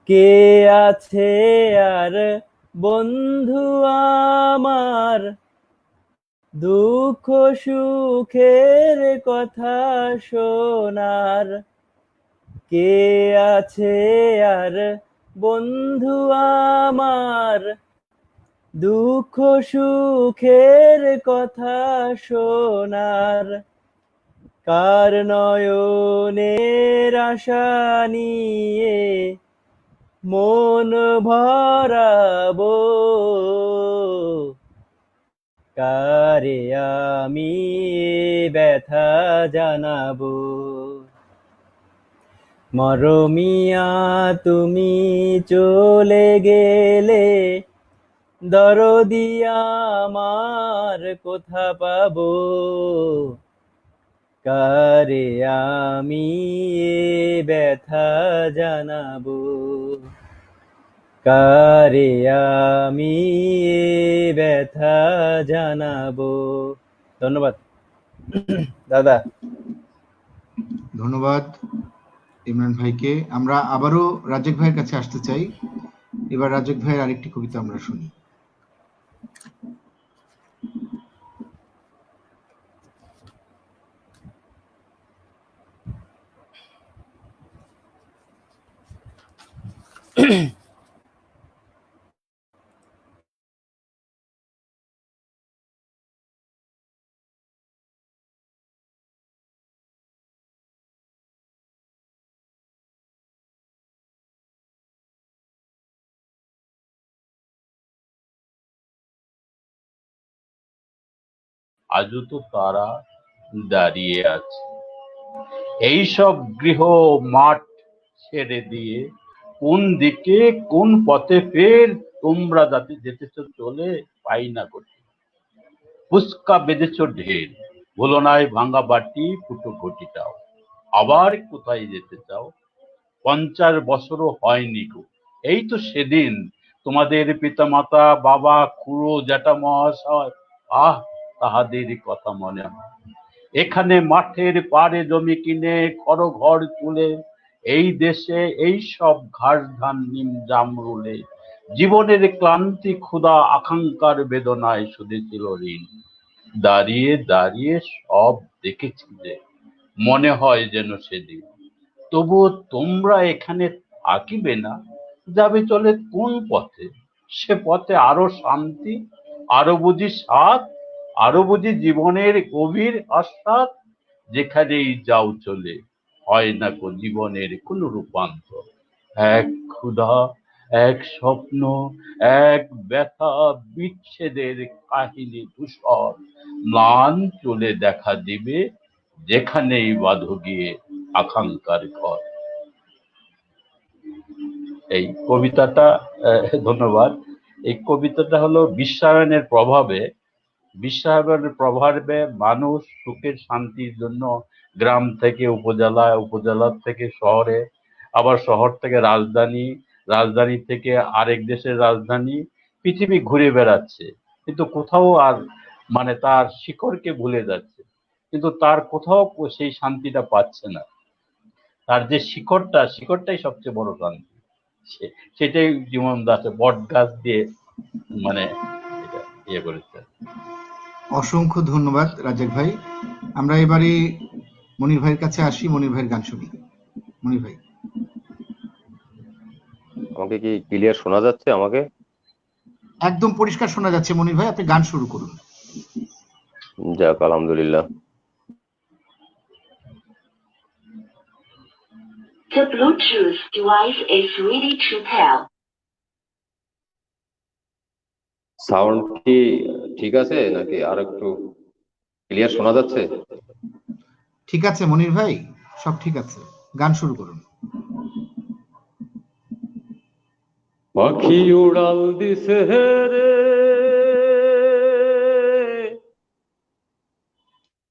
কে আছে আর বন্ধু আমার, দুঃখ সুখের কথা শোনার। কে আছে আর বন্ধু আমার, দুঃখ সুখের কথা শোনার। কার নয়নের আশা নিয়ে মন ভরাবো, কারে আমি এ ব্যথা জানাবো। মরমিয়া তুমি চলে গেলে, দরদি আমার কোথা পাবো, কারে আমি এ ব্যথা জানাবো, কারে আমি এ ব্যথা জানাবো। ধন্যবাদ দাদা। ধন্যবাদ ইমরান ভাইকে। আমরা আবারও রাজাক ভাইয়ের কাছে আসতে চাই। এবার রাজাক ভাইয়ের আরেকটি কবিতা আমরা শুনি। আজও তো তারা দাঁড়িয়ে আছে। এইসব গৃহ মাঠ ছেড়ে দিয়ে কোন দিকে কোন পথে ফের তোমরা যাতে যেতেছ চলে পাই না গতি। ফুসকা বেঁধেছ ঢের, ভুলো নাই ভাঙা বাটি ফুটো ঘটিটাও। আবার কোথায় যেতে চাও? 50 বছরও হয়নি গো। এই তো সেদিন তোমাদের পিতামাতা, বাবা, খুড়ো, জ্যাঠা মহাশয়, আহ তাহাদের কথা মনে হয়। এখানে মাঠের পাড়ে জমি কিনে ঘর তুলে এই দেশে এই সব ঘাস ধান নিম জামরুলে জীবনের ক্লান্তি ক্ষুধা আকাঙ্ক্ষার বেদনায় শুধেছিল ঋণ। দাঁড়িয়ে দাঁড়িয়ে সব দেখেছি যে, মনে হয় যেন সেদিন। তবুও তোমরা এখানে থাকিবে না, যাবে চলে কোন পথে? সে পথে আরো শান্তি, আরো বুঝি স্বাদ, আরো বুঝি জীবনের গভীর আস্বাদ? যেখানেই যাও চলে হয় না গো জীবনের কোনো রূপান্তর। এক ক্ষুধা, এক স্বপ্ন, এক ব্যথা, বিচ্ছেদের কাহিনী ধূসর ম্লান চলে দেখা দিবে যেখানেই বাঁধো গিয়ে আকাঙ্ক্ষার ঘর। এই কবিতাটা ধন্যবাদ। এই কবিতাটা হলো বিশ্বায়নের প্রভাবে মানুষ সুখের শান্তির জন্য গ্রাম থেকে উপজেলায়, উপজেলা থেকে শহরে, আবার শহর থেকে রাজধানী, রাজধানী থেকে আরেক দেশের রাজধানী, পৃথিবী ঘুরে বেড়াচ্ছে, কিন্তু কোথাও আর মানে তার শিকড়কে ভুলে যাচ্ছে, কিন্তু তার কোথাও সেই শান্তিটা পাচ্ছে না। তার যে শিকড়টাই সবচেয়ে বড় শান্তি। সেটাই জীবন দাস বট গাছ দিয়ে মানে এটা ইয়ে করেছে। অসংখ্য ধন্যবাদ রাজাক ভাই। আমরা এবারে মনির ভাইয়ের কাছে আসি, মনির ভাইয়ের গান শুনি। মনির ভাই। আমাকে কি ক্লিয়ার শোনা যাচ্ছে? আমাকে একদম পরিষ্কার শোনা যাচ্ছে মনির ভাই, আপনি গান শুরু করুন। যাক, আলহামদুলিল্লাহ। The Bluetooth device is ready to pair. Sound কি ঠিক আছে নাকি আর একটু ক্লিয়ার শোনা যাচ্ছে? ঠিক আছে মনির ভাই, সব ঠিক আছে, গান শুরু করুন। পাখি উড়াল দিছে রে,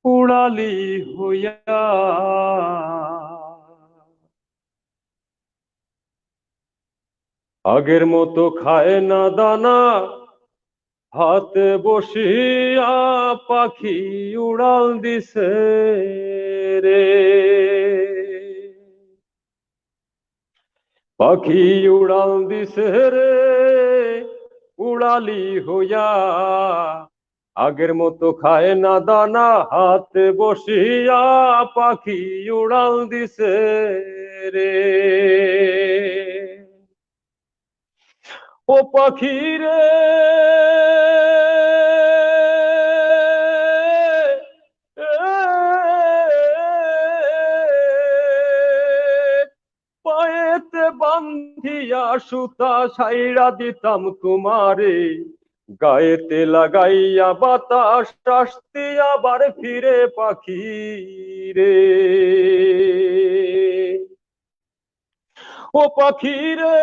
উড়ালি হইয়া, আগের মতো খায় না দানা, হাতে বসিয়া পাখি উড়াল দিছে রে। পাখি উড়াল দিছে রে, উড়ালি হইয়া, আগের মতো খায় না দানা, হাতে বসিয়া পাখি উড়াল দিছে রে। ও পাখি রে, পায়েতে বান্ধিয়া সুতা ছাইড়া দিতাম তোমারে, গায়েতে লাগাইয়া বাতাস আসতে আবার ফিরে পাখি রে। ও পাখি রে,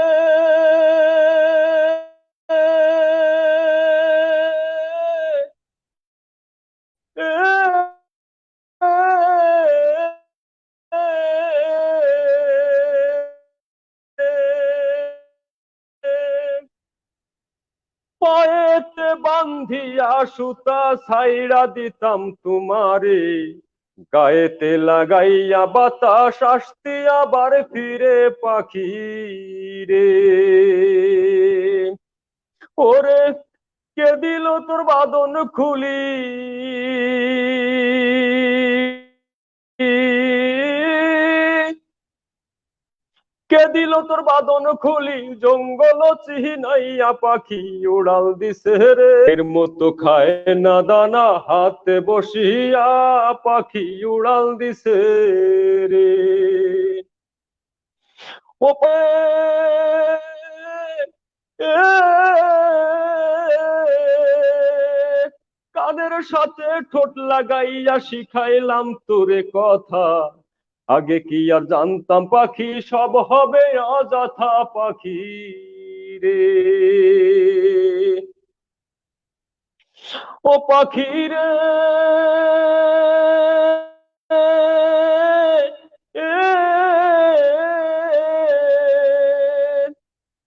পায়েতে বান্ধিয়া সুতা ছাইড়া দিতাম তোমারে, গায়েতে লাগাইয়া বাতাস আসতে আবার ফিরে পাখি রে। ওরে কে দিল তোর বাঁধন খুলি, কে দিল তোর বাঁধন খুলি, জঙ্গল চিহিনাইয়া পাখি উড়াল দিছে রে। এর মতো খায় না দানা, হাতে বসিয়া পাখি উড়াল দিছে রে। ও কানের সাথে ঠোঁট লাগাইয়া শিখাইলাম তোরে কথা, আগে কি আর জানতাম পাখি সব হবে অযথা পাখি রে। ও পাখি রে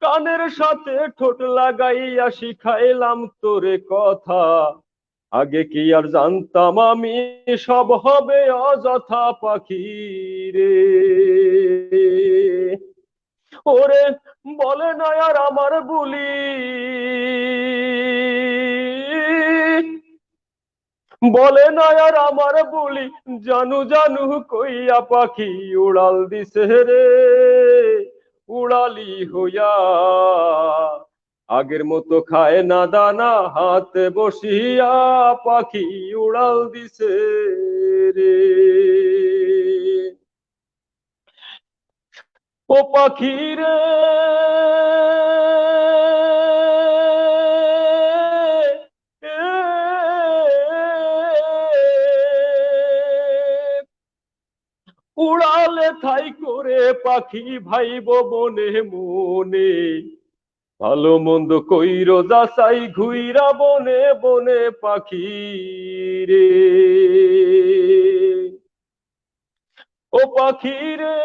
কানের সাথে ঠোঁট লাগাইয়া শিখাইলাম তোরে কথা, আগে কি আর জানতাম আমি সব হবে অযথা পাখি রে। ওরে বলে না আর আমার বুলি, বলে না আর আমার বুলি, জানু জানু কইয়া পাখি উড়াল দিছে রে, উড়ালি হইয়া। আগের মতো খায় না দানা হাতে বসিয়া, পাখি উড়াল দিছে রে। ও পাখি রে উড়ালে ঠাই করে পাখি ভাইব মনে মনে, ভালো মন্দ কইরো যাচাই ঘুইরা বনে বনে পাখি রে। ও পাখি রে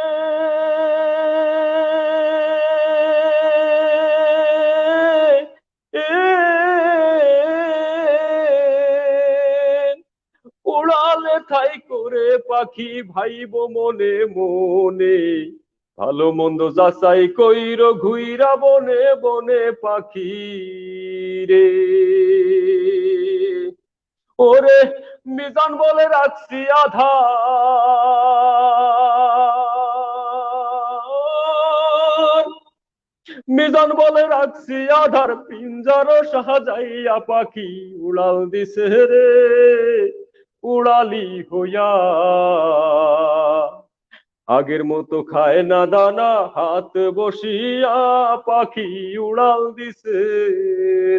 উড়ালে ঠাই করে পাখি ভাইব মনে মনে, ভালো মন্দ যাচাই কইরো ঘুইরা বনে বনে পাখি রে। ওরে মিজান বলে রাখছি আধার, মিজান বলে রাখছি আধার, পিঞ্জারো সাজাইয়া পাখি উড়াল দিছে রে, উড়ালি হইয়া। আগের মতো খায় না দানা হাত বসিয়া, পাখি উড়াল দিছে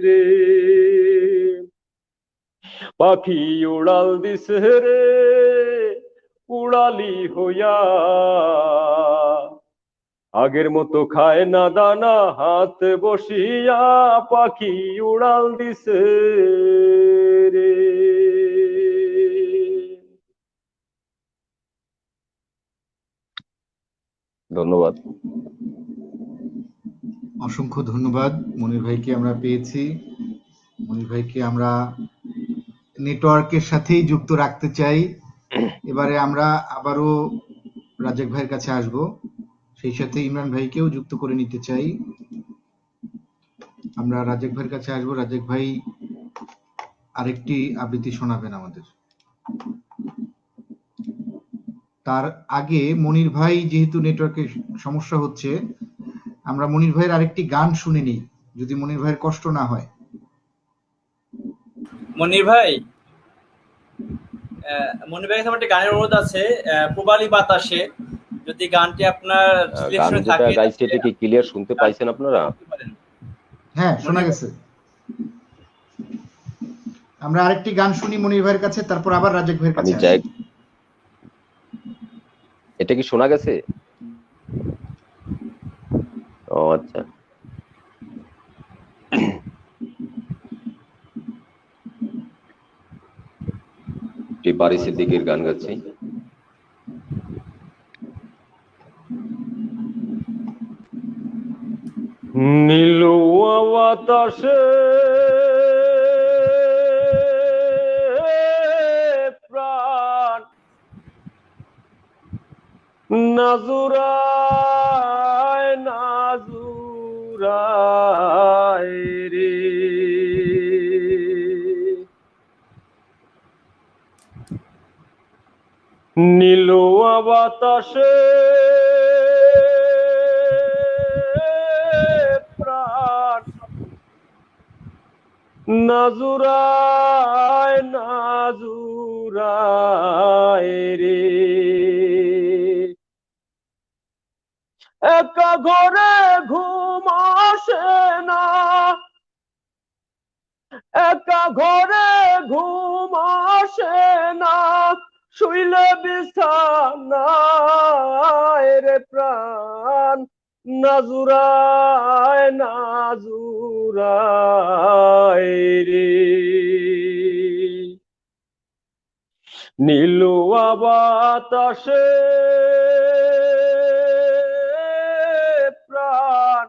রে, পাখি উড়াল দিছে রে, উড়ালি হইয়া। আগের মতো খায় না দানা হাত বসিয়া, পাখি উড়াল দিছে রে। ধন্যবাদ। অসংখ্য ধন্যবাদ মনির ভাইকে আমরা পেয়েছি। মনির ভাইকে আমরা নেটওয়ার্কের সাথেই যুক্ত রাখতে চাই। এবারে আমরা আবারও রাজাক ভাইয়ের কাছে আসব, সেই সাথে ইমরান ভাইকেও যুক্ত করে নিতে চাই। আমরা রাজাক ভাইয়ের কাছে আসব। রাজাক ভাই আরেকটি আবৃত্তি শোনাবেন আমাদের। তার আগে মনির ভাই যেহেতু নেটওয়ার্কের সমস্যা হচ্ছে, আমরা মনির ভাইয়ের আরেকটি গান শুনে নিই, যদি মনির ভাইয়ের কষ্ট না হয়। মনির ভাই, মনির ভাইয়ের কাছে একটা গানের অনুরোধ আছে, প্রবালী বাতাসে, যদি গানটি আপনার গান যেটা গাইছে এটা কি ক্লিয়ার শুনতে পাইছেন আপনারা? হ্যাঁ, শোনা গেছে। আমরা আরেকটি গান শুনি মনির ভাইয়ের কাছে, তারপর আবার রাজাক ভাইয়ের কাছে আসি। এটা কি শোনা গেছে? ও আচ্ছা, বাড়ি সিদ্দিকের গান গাচ্ছি। নীল বাতাসে প্রাণ নাজুরায় নাজুরায় রে, নীল বাতাসে প্রাণ নাজুরায় নাজুরায় রে, একা ঘরে ঘুম আসে না, একা ঘরে ঘুম শুইলে বিছানায় রে প্রাণ নাজুরায় নাজুরায় রে নীলুয়া বাতাসে প্রাণ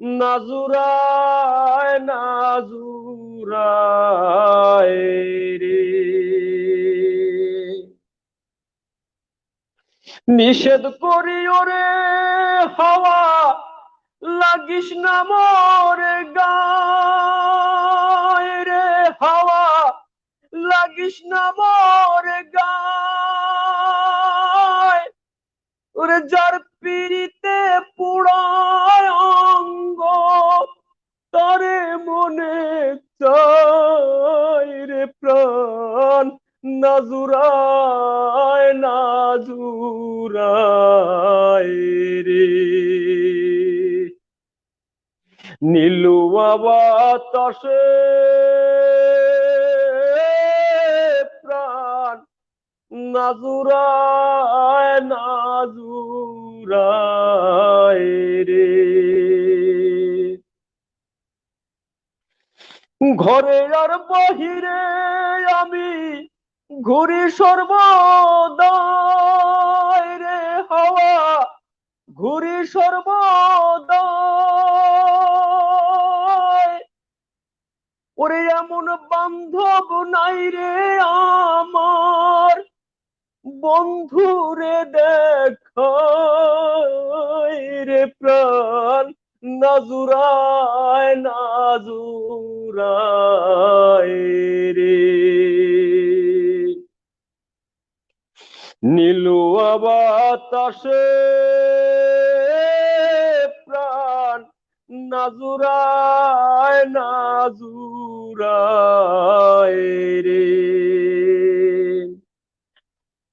নাজুরায় নাজুরায় রে নিষেধ করি ওরে হাওয়া লাগিস না মোরে গায় রে হাওয়া লাগিস না মোরে গায় ওরে যার পিড়িতে পুড়ায় অঙ্গ তারে মনে চায় রে প্রাণ নাজুরায় নাজুরায় রে নীলুয়া বাতাসে প্রাণ নাজুরায় নাজুরায় রে ঘরে আর বাহিরে আমি ঘুরি সর্বদাই রে হাওয়া ঘুরি সর্বদাই ওরে এমন বান্ধব নাই রে আমার বন্ধুরে দেখাই রে প্রাণ নাজুরায় নাজুরায় রে নীলুয়া বাতাসে প্রাণ নাজুরায় নাজুরায় রে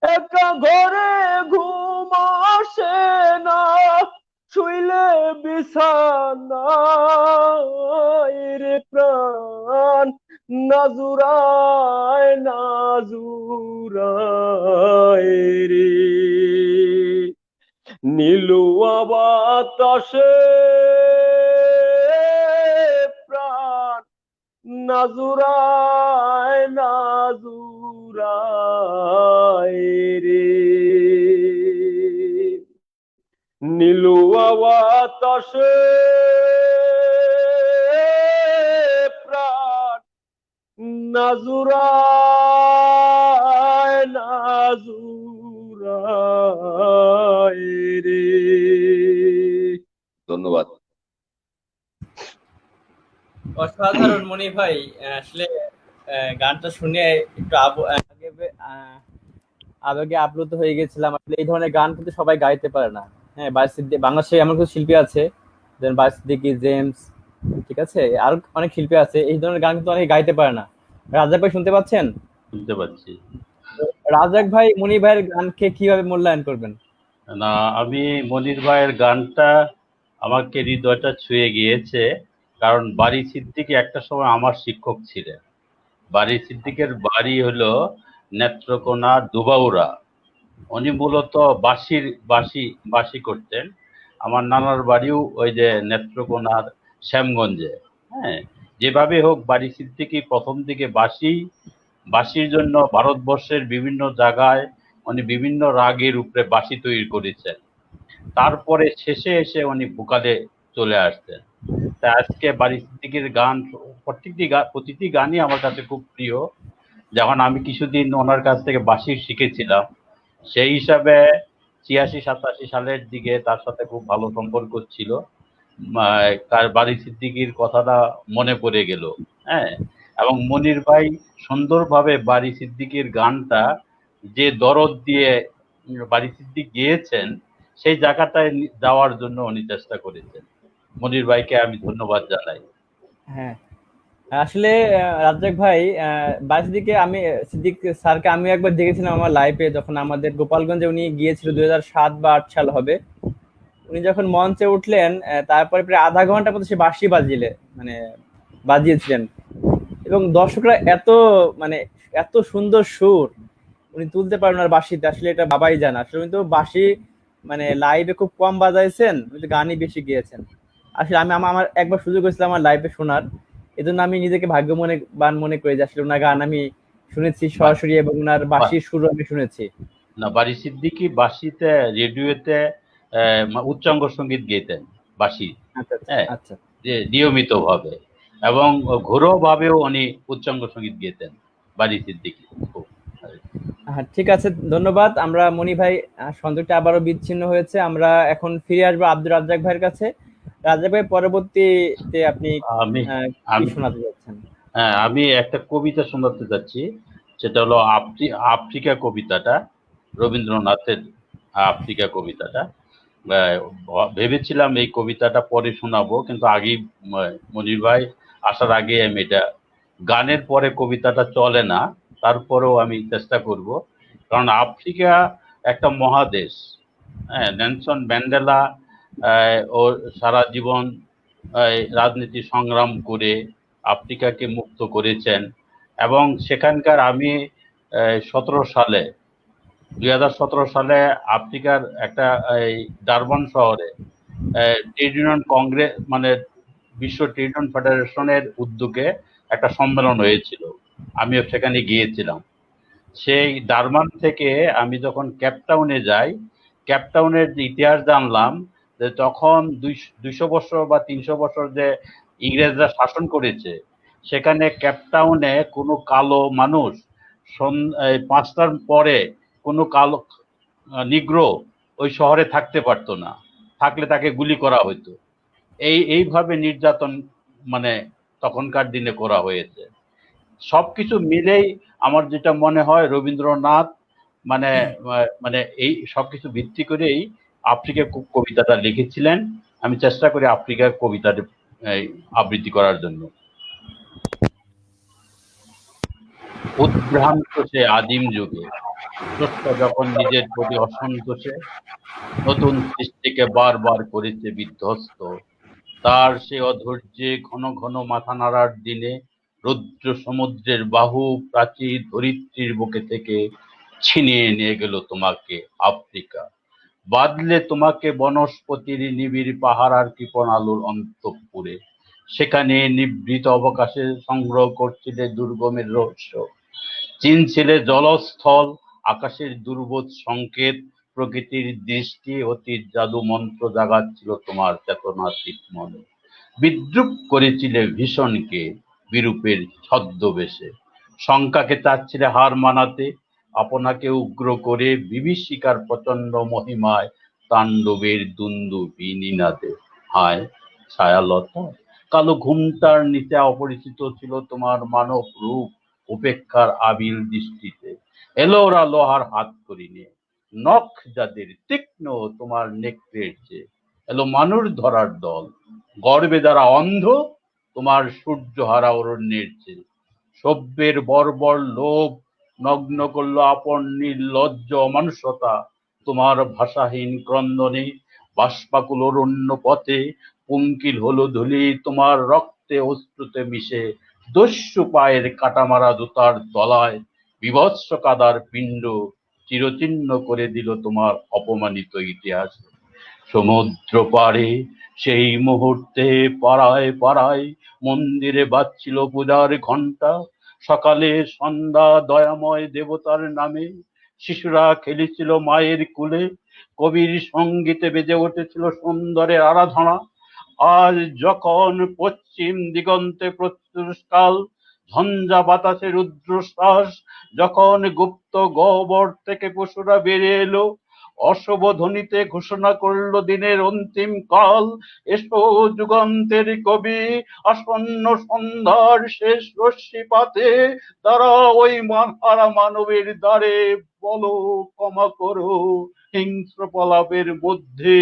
একা ঘরে ঘুম আসে না শুইলে বিছানায় রে প্রাণ নাজুরায় নাজুরায় রে নীলুয়া বাতাসে প্রাণ নাজুরায় নাজুরায় রে নীলুয়া বাতাসে প্রাণ নাজুরায় নাজুরায় রে ধন্যবাদ। অসাধারণ মনি ভাই। আসলে গানটা শুনে একটু আবেগে আপ্লুত হয়ে গেছিলাম। আসলে এই ধরনের গান কিন্তু সবাই গাইতে পারে না। হ্যাঁ, বাংলাদেশে এমন কিছু শিল্পী আছে, যেমন বাই সিদ্দিকী, জেমস, ঠিক আছে, আর অনেক শিল্পী আছে, এই ধরনের গান কিন্তু অনেকে গাইতে পারে না। রাজাক ভাই শুনতে পাচ্ছেন? শুনতে পাচ্ছি। রাজাক ভাই মনি ভাইয়ের গানকে কিভাবে মূল্যায়ন করবেন? না, আমি মনির ভাইয়ের গানটা আমাকে হৃদয়টা ছুঁয়ে গিয়েছে, কারণ বারী সিদ্দিকী একটা সময় আমার শিক্ষক ছিলেন। বারী সিদ্দিকের বাড়ি হলো নেত্রকোনা দুবাউরা। উনি মূলত বাঁশি করতেন। আমার নানার বাড়িও ওই যে নেত্রকোনার শ্যামগঞ্জে। হ্যাঁ, যেভাবে হোক বারী সিদ্দিকী প্রথম দিকে বাঁশির জন্য ভারতবর্ষের বিভিন্ন জায়গায় উনি বিভিন্ন রাগের উপরে বাঁশি তৈরি করেছেন। তারপরে শেষে এসে উনি ভোকালে চলে আসতেন। তা আজকে বারী সিদ্দিকীর গান প্রতিটি গানই আমার কাছে খুব প্রিয়। যখন আমি কিছুদিন ওনার কাছ থেকে বাঁশি শিখেছিলাম, সেই হিসাবে 86-87 সালের দিকে তার সাথে খুব ভালো সম্পর্ক ছিল। তার বারী সিদ্দিকীর কথাটা মনে পড়ে গেল। হ্যাঁ, এবং মনির ভাই সুন্দরভাবে বারী সিদ্দিকীর গানটা যে দরদ দিয়ে বারী সিদ্দিক গেয়েছেন, সেই জায়গাটায় যাওয়ার জন্য উনি চেষ্টা করেছেন। মনির ভাইকে আমি ধন্যবাদ জানাই। হ্যাঁ, আসলে রাজ্জাক ভাই, সিদ্দিক স্যারকে আমি একবার দেখেছিলাম আমার লাইফে, যখন আমাদের গোপালগঞ্জে উনি গিয়েছিল 2007 বা 2008 সাল হবে। উনি যখন মঞ্চে উঠলেন, তারপরে প্রায় আধা ঘন্টা মতো সে বাঁশি বাজিয়েছিলেন, এবং দর্শকরা এত সুন্দর সুর উনি তুলতে পারবেন আর বাঁশিতে, আসলে এটা বাবাই জানে। আসলে উনি তো বাঁশি মানে লাইভে খুব কম বাজাইছেন, উনি তো গানই বেশি গেয়েছেন। আসলে আমার একবার সুযোগ হয়েছিল আমার লাইভে শোনার, এজন্য আমি নিজেকে ভাগ্যবান মনে করি যে আসলে ওনার গান আমি শুনেছি সরাসরি এবং ওনার বাঁশির সুর আমি শুনেছি। না, বারী সিদ্দিকী বাঁশিতে রেডিওতে উচ্চাঙ্গ সঙ্গীত গেতেন বাঁশি, আচ্ছা হ্যাঁ, আচ্ছা। যে নিয়মিত ভাবে, এবং ঘরোয়া ভাবেও উনি উচ্চাঙ্গ সঙ্গীত গেতেন বারী সিদ্দিকী। হ্যাঁ, ঠিক আছে, ধন্যবাদ। আমরা মনি ভাই সংযোগটা আবারও বিচ্ছিন্ন হয়েছে, আমরা এখন ফিরে আসবো আব্দুর রাজ্জাক ভাইয়ের কাছে। রাজ্জাক ভাই, পরবর্তীতে আপনি আমি কি শোনাতে যাচ্ছেন? হ্যাঁ, আমি একটা কবিতা শোনাতে যাচ্ছি, সেটা হলো আফ্রিকা কবিতাটা, রবীন্দ্রনাথের আফ্রিকা কবিতাটা। ভেবেছিলাম এই কবিতাটা পরে শোনাবো, কিন্তু আগেই মনির ভাই আসার আগে আমি এটা, গানের পরে কবিতাটা চলে না, তারপরেও আমি চেষ্টা করব, কারণ আফ্রিকা একটা মহাদেশ। হ্যাঁ, নেলসন ম্যান্ডেলা ও সারা জীবন রাজনীতি সংগ্রাম করে আফ্রিকাকে মুক্ত করেছেন, এবং সেখানকার আমি 2017 সালে আফ্রিকার একটা ডারবান শহরে ট্রেড ইউনিয়ন কংগ্রেস, মানে বিশ্ব ট্রেড ইউনিয়ন ফেডারেশনের উদ্যোগে একটা সম্মেলন হয়েছিল, আমিও সেখানে গিয়েছিলাম। সেই ডারবান থেকে আমি যখন কেপটাউনে যাই, কেপটাউনের যে ইতিহাস জানলাম, যে তখন 200 বছর বা 300 বছর যে ইংরেজরা শাসন করেছে, সেখানে কেপটাউনে কোনো কালো মানুষ 5টার পরে কোনো কালো নিগ্রো ওই শহরে থাকতে পারতো না, থাকলে তাকে গুলি করা হতো। এইভাবে নির্যাতন মানে তখনকার দিনে করা হয়েছে। সবকিছু মিলেই আমার যেটা মনে হয়, রবীন্দ্রনাথ মানে মানে এই সবকিছু ভিত্তি করেই আফ্রিকার কবিতাটা লিখেছিলেন। আমি চেষ্টা করি আফ্রিকার কবিতাটা আবৃত্তি করার জন্য। উদ্ভ্রান্ত সে আদিম যুগে, স্রষ্টা যখন নিজের প্রতি অসন্তোষে নতুন সৃষ্টিকে বারবার করেছে বিধ্বস্ত, তার সে অধৈর্যে ঘন ঘন মাথা নাড়ার দিনে রৌদ্র সমুদ্রের বাহু প্রাচীর ধরিত্রীর বুকে থেকে ছিনিয়ে নিয়ে গেল তোমাকে আফ্রিকা, বাদলে তোমাকে বনস্পতির নিবিড় পাহাড় আর কৃপণ আলোর অন্তঃপুরে। সেখানে নিভৃত অবকাশে সংগ্রহ করছিলে দুর্গমের রহস্য, চিনছিলে জলস্থল আকাশের দুর্বোধ সংকেত, প্রকৃতির দৃষ্টি অতীত জাদু মন্ত্র জাগাচ্ছিল তোমার চেতনাতীত মনে। বিদ্রুপ করেছিলে ভীষণকে বিরূপের ছদ্মবেশে, শঙ্কাকে চাচ্ছিলে হার মানাতে, আপনাকে উগ্র করে বিভীষিকার প্রচন্ড মহিমায় তাণ্ডবের দুন্দুভি নিনাদে। হায় ছায়ালতা, কালো ঘুমটার নিচে অপরিচিত ছিল তোমার মানব রূপ, উপেক্ষার আবিল দৃষ্টিতে এলোরা লোহার হাত করিনে, নখ যাদের তীক্ষ্ণ তোমার নেকড়ের চেয়ে, এলো মানুষ ধরার দল, গর্বে যারা অন্ধ তোমার সূর্যহারা অরণ্যের চেয়ে। সভ্যের বর্বর লোভ নগ্ন করলো আপন নির্লজ্জ অমানুষতা, তোমার ভাষাহীন ক্রন্দনে বাষ্পাকুল অরণ্য পথে পঙ্কিল হলো ধুলি তোমার রক্তে অশ্রুতে মিশে, দস্যু পায়ের কাটামারা জুতার তলায় বিভৎস কাদার পিণ্ড চিরচিহ্ন করে দিল তোমার অপমানিত ইতিহাস। সমুদ্র পাড়ে সেই মুহূর্তে পাড়ায় পাড়ায় মন্দিরে বাজছিল পূজার ঘণ্টা, সকালে সন্ধ্যা দয়াময় দেবতার নামে শিশুরা খেলেছিল মায়ের কুলে, কবির সঙ্গীতে বেজে উঠেছিল সুন্দরের আরাধনা। আজ যখন পশ্চিম দিগন্তে প্রত্যুষকাল ঝঞ্ঝা বাতাসে রুদ্রশ্বাস, যখন গুপ্ত গহ্বর থেকে পশুরা বেরিয়ে এলো, অশুভ ধ্বনিতে ঘোষণা করলো দিনের অন্তিম কাল। এসো যুগান্তের কবি, আসন্ন সন্ধ্যার শেষ রশ্মিপাতে তারা ওই হারা মানবের দ্বারে বলো ক্ষমা করো হিংস্র প্রলাপের মধ্যে,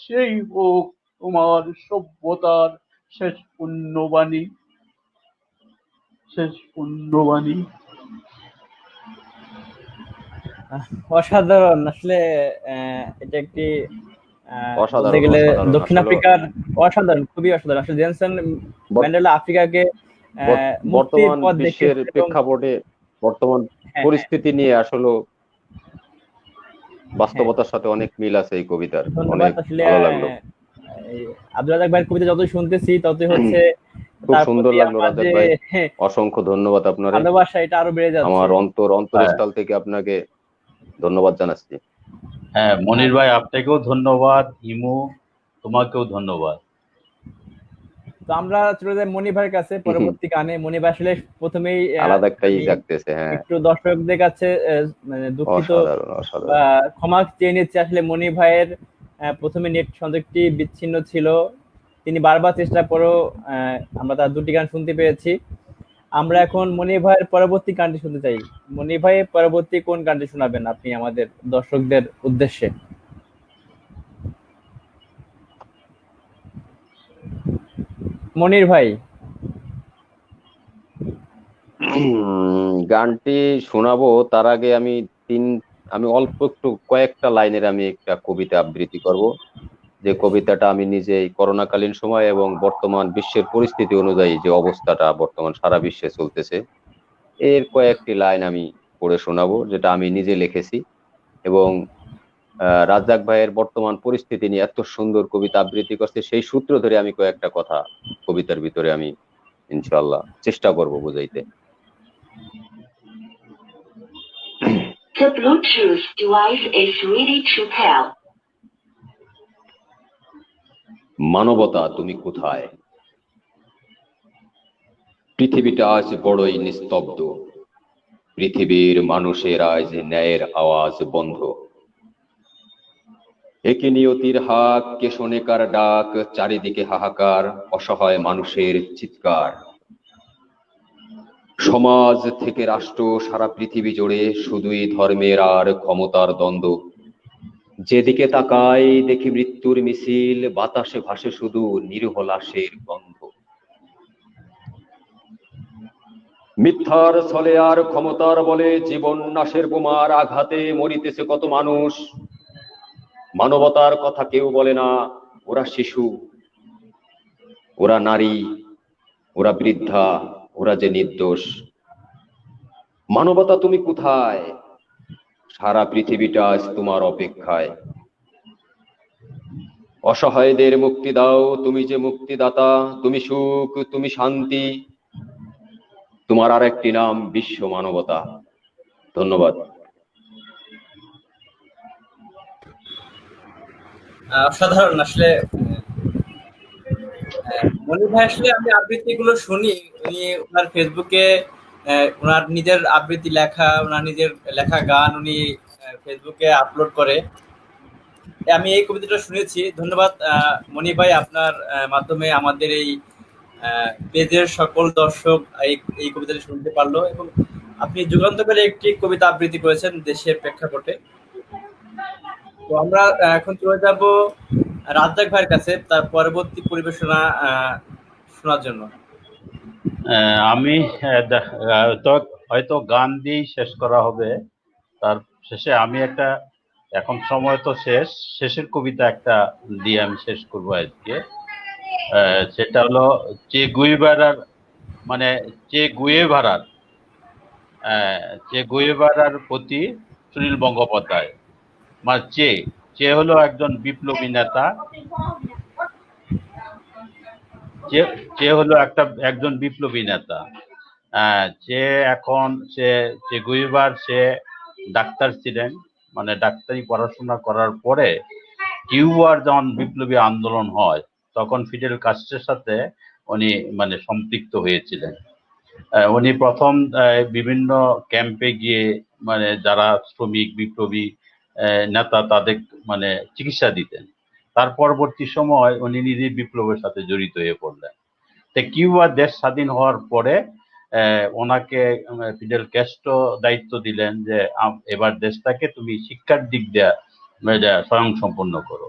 সেই হোক তোমার সভ্যতার শেষ পুণ্যবাণী, শেষ পুণ্যবাণী। অসাধারণ। আসলে এটা একটি বলতে গেলে দক্ষিণ আফ্রিকার অসাধারণ, খুবই অসাধারণ। আসলে নেলসন ম্যান্ডেলা আফ্রিকাকে বর্তমান বিশ্বের প্রেক্ষাপটে বর্তমান হ্যাঁ, পরিস্থিতি নিয়ে আসলে হ্যাঁ, বাস্তবতার সাথে অনেক মিল আছে এই কবিতার। ধন্যবাদ। অনেক আসলে ভালো লাগলো। এই আব্দুল রাজাক ভাইয়ের কবিতা যতই শুনতেছি ততই হচ্ছে খুব তার সুন্দর প্রতি লাগলো আমার রাজাক যে ভাই, অসংখ্য ধন্যবাদ আপনারে। ভালোবাসা এটা আরো বেড়ে যাচ্ছে। আমার হ্যাঁ, অন্তরস্থল থেকে আপনাকে ধন্যবাদ জানাচ্ছি। হ্যাঁ মনির ভাই, আপনাকেও ধন্যবাদ। ইমু, তোমাকেও ধন্যবাদ। তো আমরা চলে যাই মনি ভাইয়ের কাছে পরবর্তী গানে। মনি ভাই আসলে প্রথমেই আলাদা একটা আমি জাগতেছে। হ্যাঁ, একটু দর্শকদের কাছে মানে দুঃখিত অসাধারণ বা অসাধারণ। ক্ষমা চেয়ে নিচ্ছি। আসলে মনি ভাইয়ের প্রথমে নেট সংযোগটি বিচ্ছিন্ন ছিল, তিনি বারবার চেষ্টা করেও আমরা তার দুটি গান শুনতে পেরেছি। আমরা এখন মনি ভাইয়ের পরবর্তী গানটি শুনতে চাই। মনি ভাই পরবর্তী কোন গানটি শোনাবেন আপনি আমাদের দর্শকদের উদ্দেশ্যে? মনির ভাই, গানটি শোনাবো তার আগে আমি অল্প একটু কয়েকটা লাইনের আমি একটা কবিতা আবৃত্তি করব, যে কবিতাটা আমি নিজেই করোনাকালীন সময় এবং বর্তমান বিশ্বের পরিস্থিতি অনুযায়ী যে অবস্থাটা বর্তমান সারা বিশ্বে চলতেছে এর কয়েকটি লাইন আমি পড়ে শোনাবো, যেটা আমি নিজে লিখেছি। এবং রাজ্জাক ভাইয়ের বর্তমান পরিস্থিতি নিয়ে এত সুন্দর কবিতা আবৃত্তি করছে, সেই সূত্র ধরে আমি কয়েকটা কথা কবিতার ভিতরে আমি ইনশাআল্লাহ চেষ্টা করব বুঝাইতে। The Bluetooth device is ready to pair. মানবতা তুমি কোথায়? পৃথিবীটা আজ বড়ই নিস্তব্ধ, পৃথিবীর মানুষের আজ ন্যায়ের আওয়াজ বন্ধ। একে নিয়তির হাক, কে শোনে কার ডাক, চারিদিকে হাহাকার, অসহায় মানুষের চিৎকার। সমাজ থেকে রাষ্ট্র, সারা পৃথিবী জুড়ে শুধুই ধর্মের আর ক্ষমতার দ্বন্দ্ব। যেদিকে তাকাই দেখি মৃত্যুর মিছিল, বাতাসে ভাসে শুধু নিরীহ লাশের গন্ধ। মিথ্যার ছলে আর ক্ষমতার বলে জীবন নাশের বোমার আঘাতে মরিতেছে কত মানুষ। মানবতার কথা কেউ বলে না, ওরা শিশু, ওরা নারী, ওরা বৃদ্ধা, ওরা যে নির্দোষ। মানবতা তুমি কোথায়? সারা পৃথিবীটা আজ তোমার অপেক্ষায়। অসহায়দের মুক্তি দাও, তুমি যে মুক্তিদাতা, তুমি সুখ, তুমি শান্তি, তোমার আর একটি নাম বিশ্ব মানবতা। ধন্যবাদ। অসাধারণ। আসলে মনির ভাই, আসলে আমি আবৃত্তি গুলো শুনি, উনি ওনার ফেসবুকে ওনার নিজের আবৃত্তি লেখা, ওনার নিজের লেখা গান উনি ফেসবুকে আপলোড করে। আমি এই কবিতাটা শুনেছি। ধন্যবাদ মনি ভাই, আপনার মাধ্যমে আমাদের এই পেজের সকল দর্শক এই কবিতাটি শুনতে পারলো এবং আপনি যুগান্তকালে একটি কবিতা আবৃত্তি করেছেন দেশের প্রেক্ষাপটে। তো আমরা এখন চলে যাব রাজ্জাক ভাইয়ের কাছে তার পরবর্তী পরিবেশনা শোনার জন্য। আমি তো হয়তো গান দিয়েই শেষ করা হবে। তার শেষে আমি একটা, এখন সময় তো শেষের কবিতা একটা দিয়ে আমি শেষ করবো আজকে। সেটা হলো চে গুয়েভারার, মানে চে গুয়েভারার প্রতি সুনীল বন্দ্যোপাধ্যায়। মানে চে হলো একজন বিপ্লবী নেতা, চে হলো একজন বিপ্লবী নেতা। চে গুয়েভার সে ডাক্তার ছিলেন, মানে ডাক্তারি পড়াশোনা করার পরে কিউবার যখন বিপ্লবী আন্দোলন হয় তখন ফিডেল কাস্ট্রোর সাথে উনি মানে সম্পৃক্ত হয়েছিলেন। উনি প্রথম বিভিন্ন ক্যাম্পে গিয়ে মানে যারা শ্রমিক বিপ্লবী নেতা তাদের মানে চিকিৎসা দিতেন। তার পরবর্তী সময় উনি নিজে বিপ্লবের সাথে জড়িত হয়ে পড়লেন। তো কিউবার দেশ স্বাধীন হওয়ার পরে ওনাকে ফিডেল ক্যাস্ট্রো দায়িত্ব দিলেন যে এবার দেশটাকে তুমি শিক্ষার দিক দিয়ে স্বয়ংসম্পূর্ণ করো।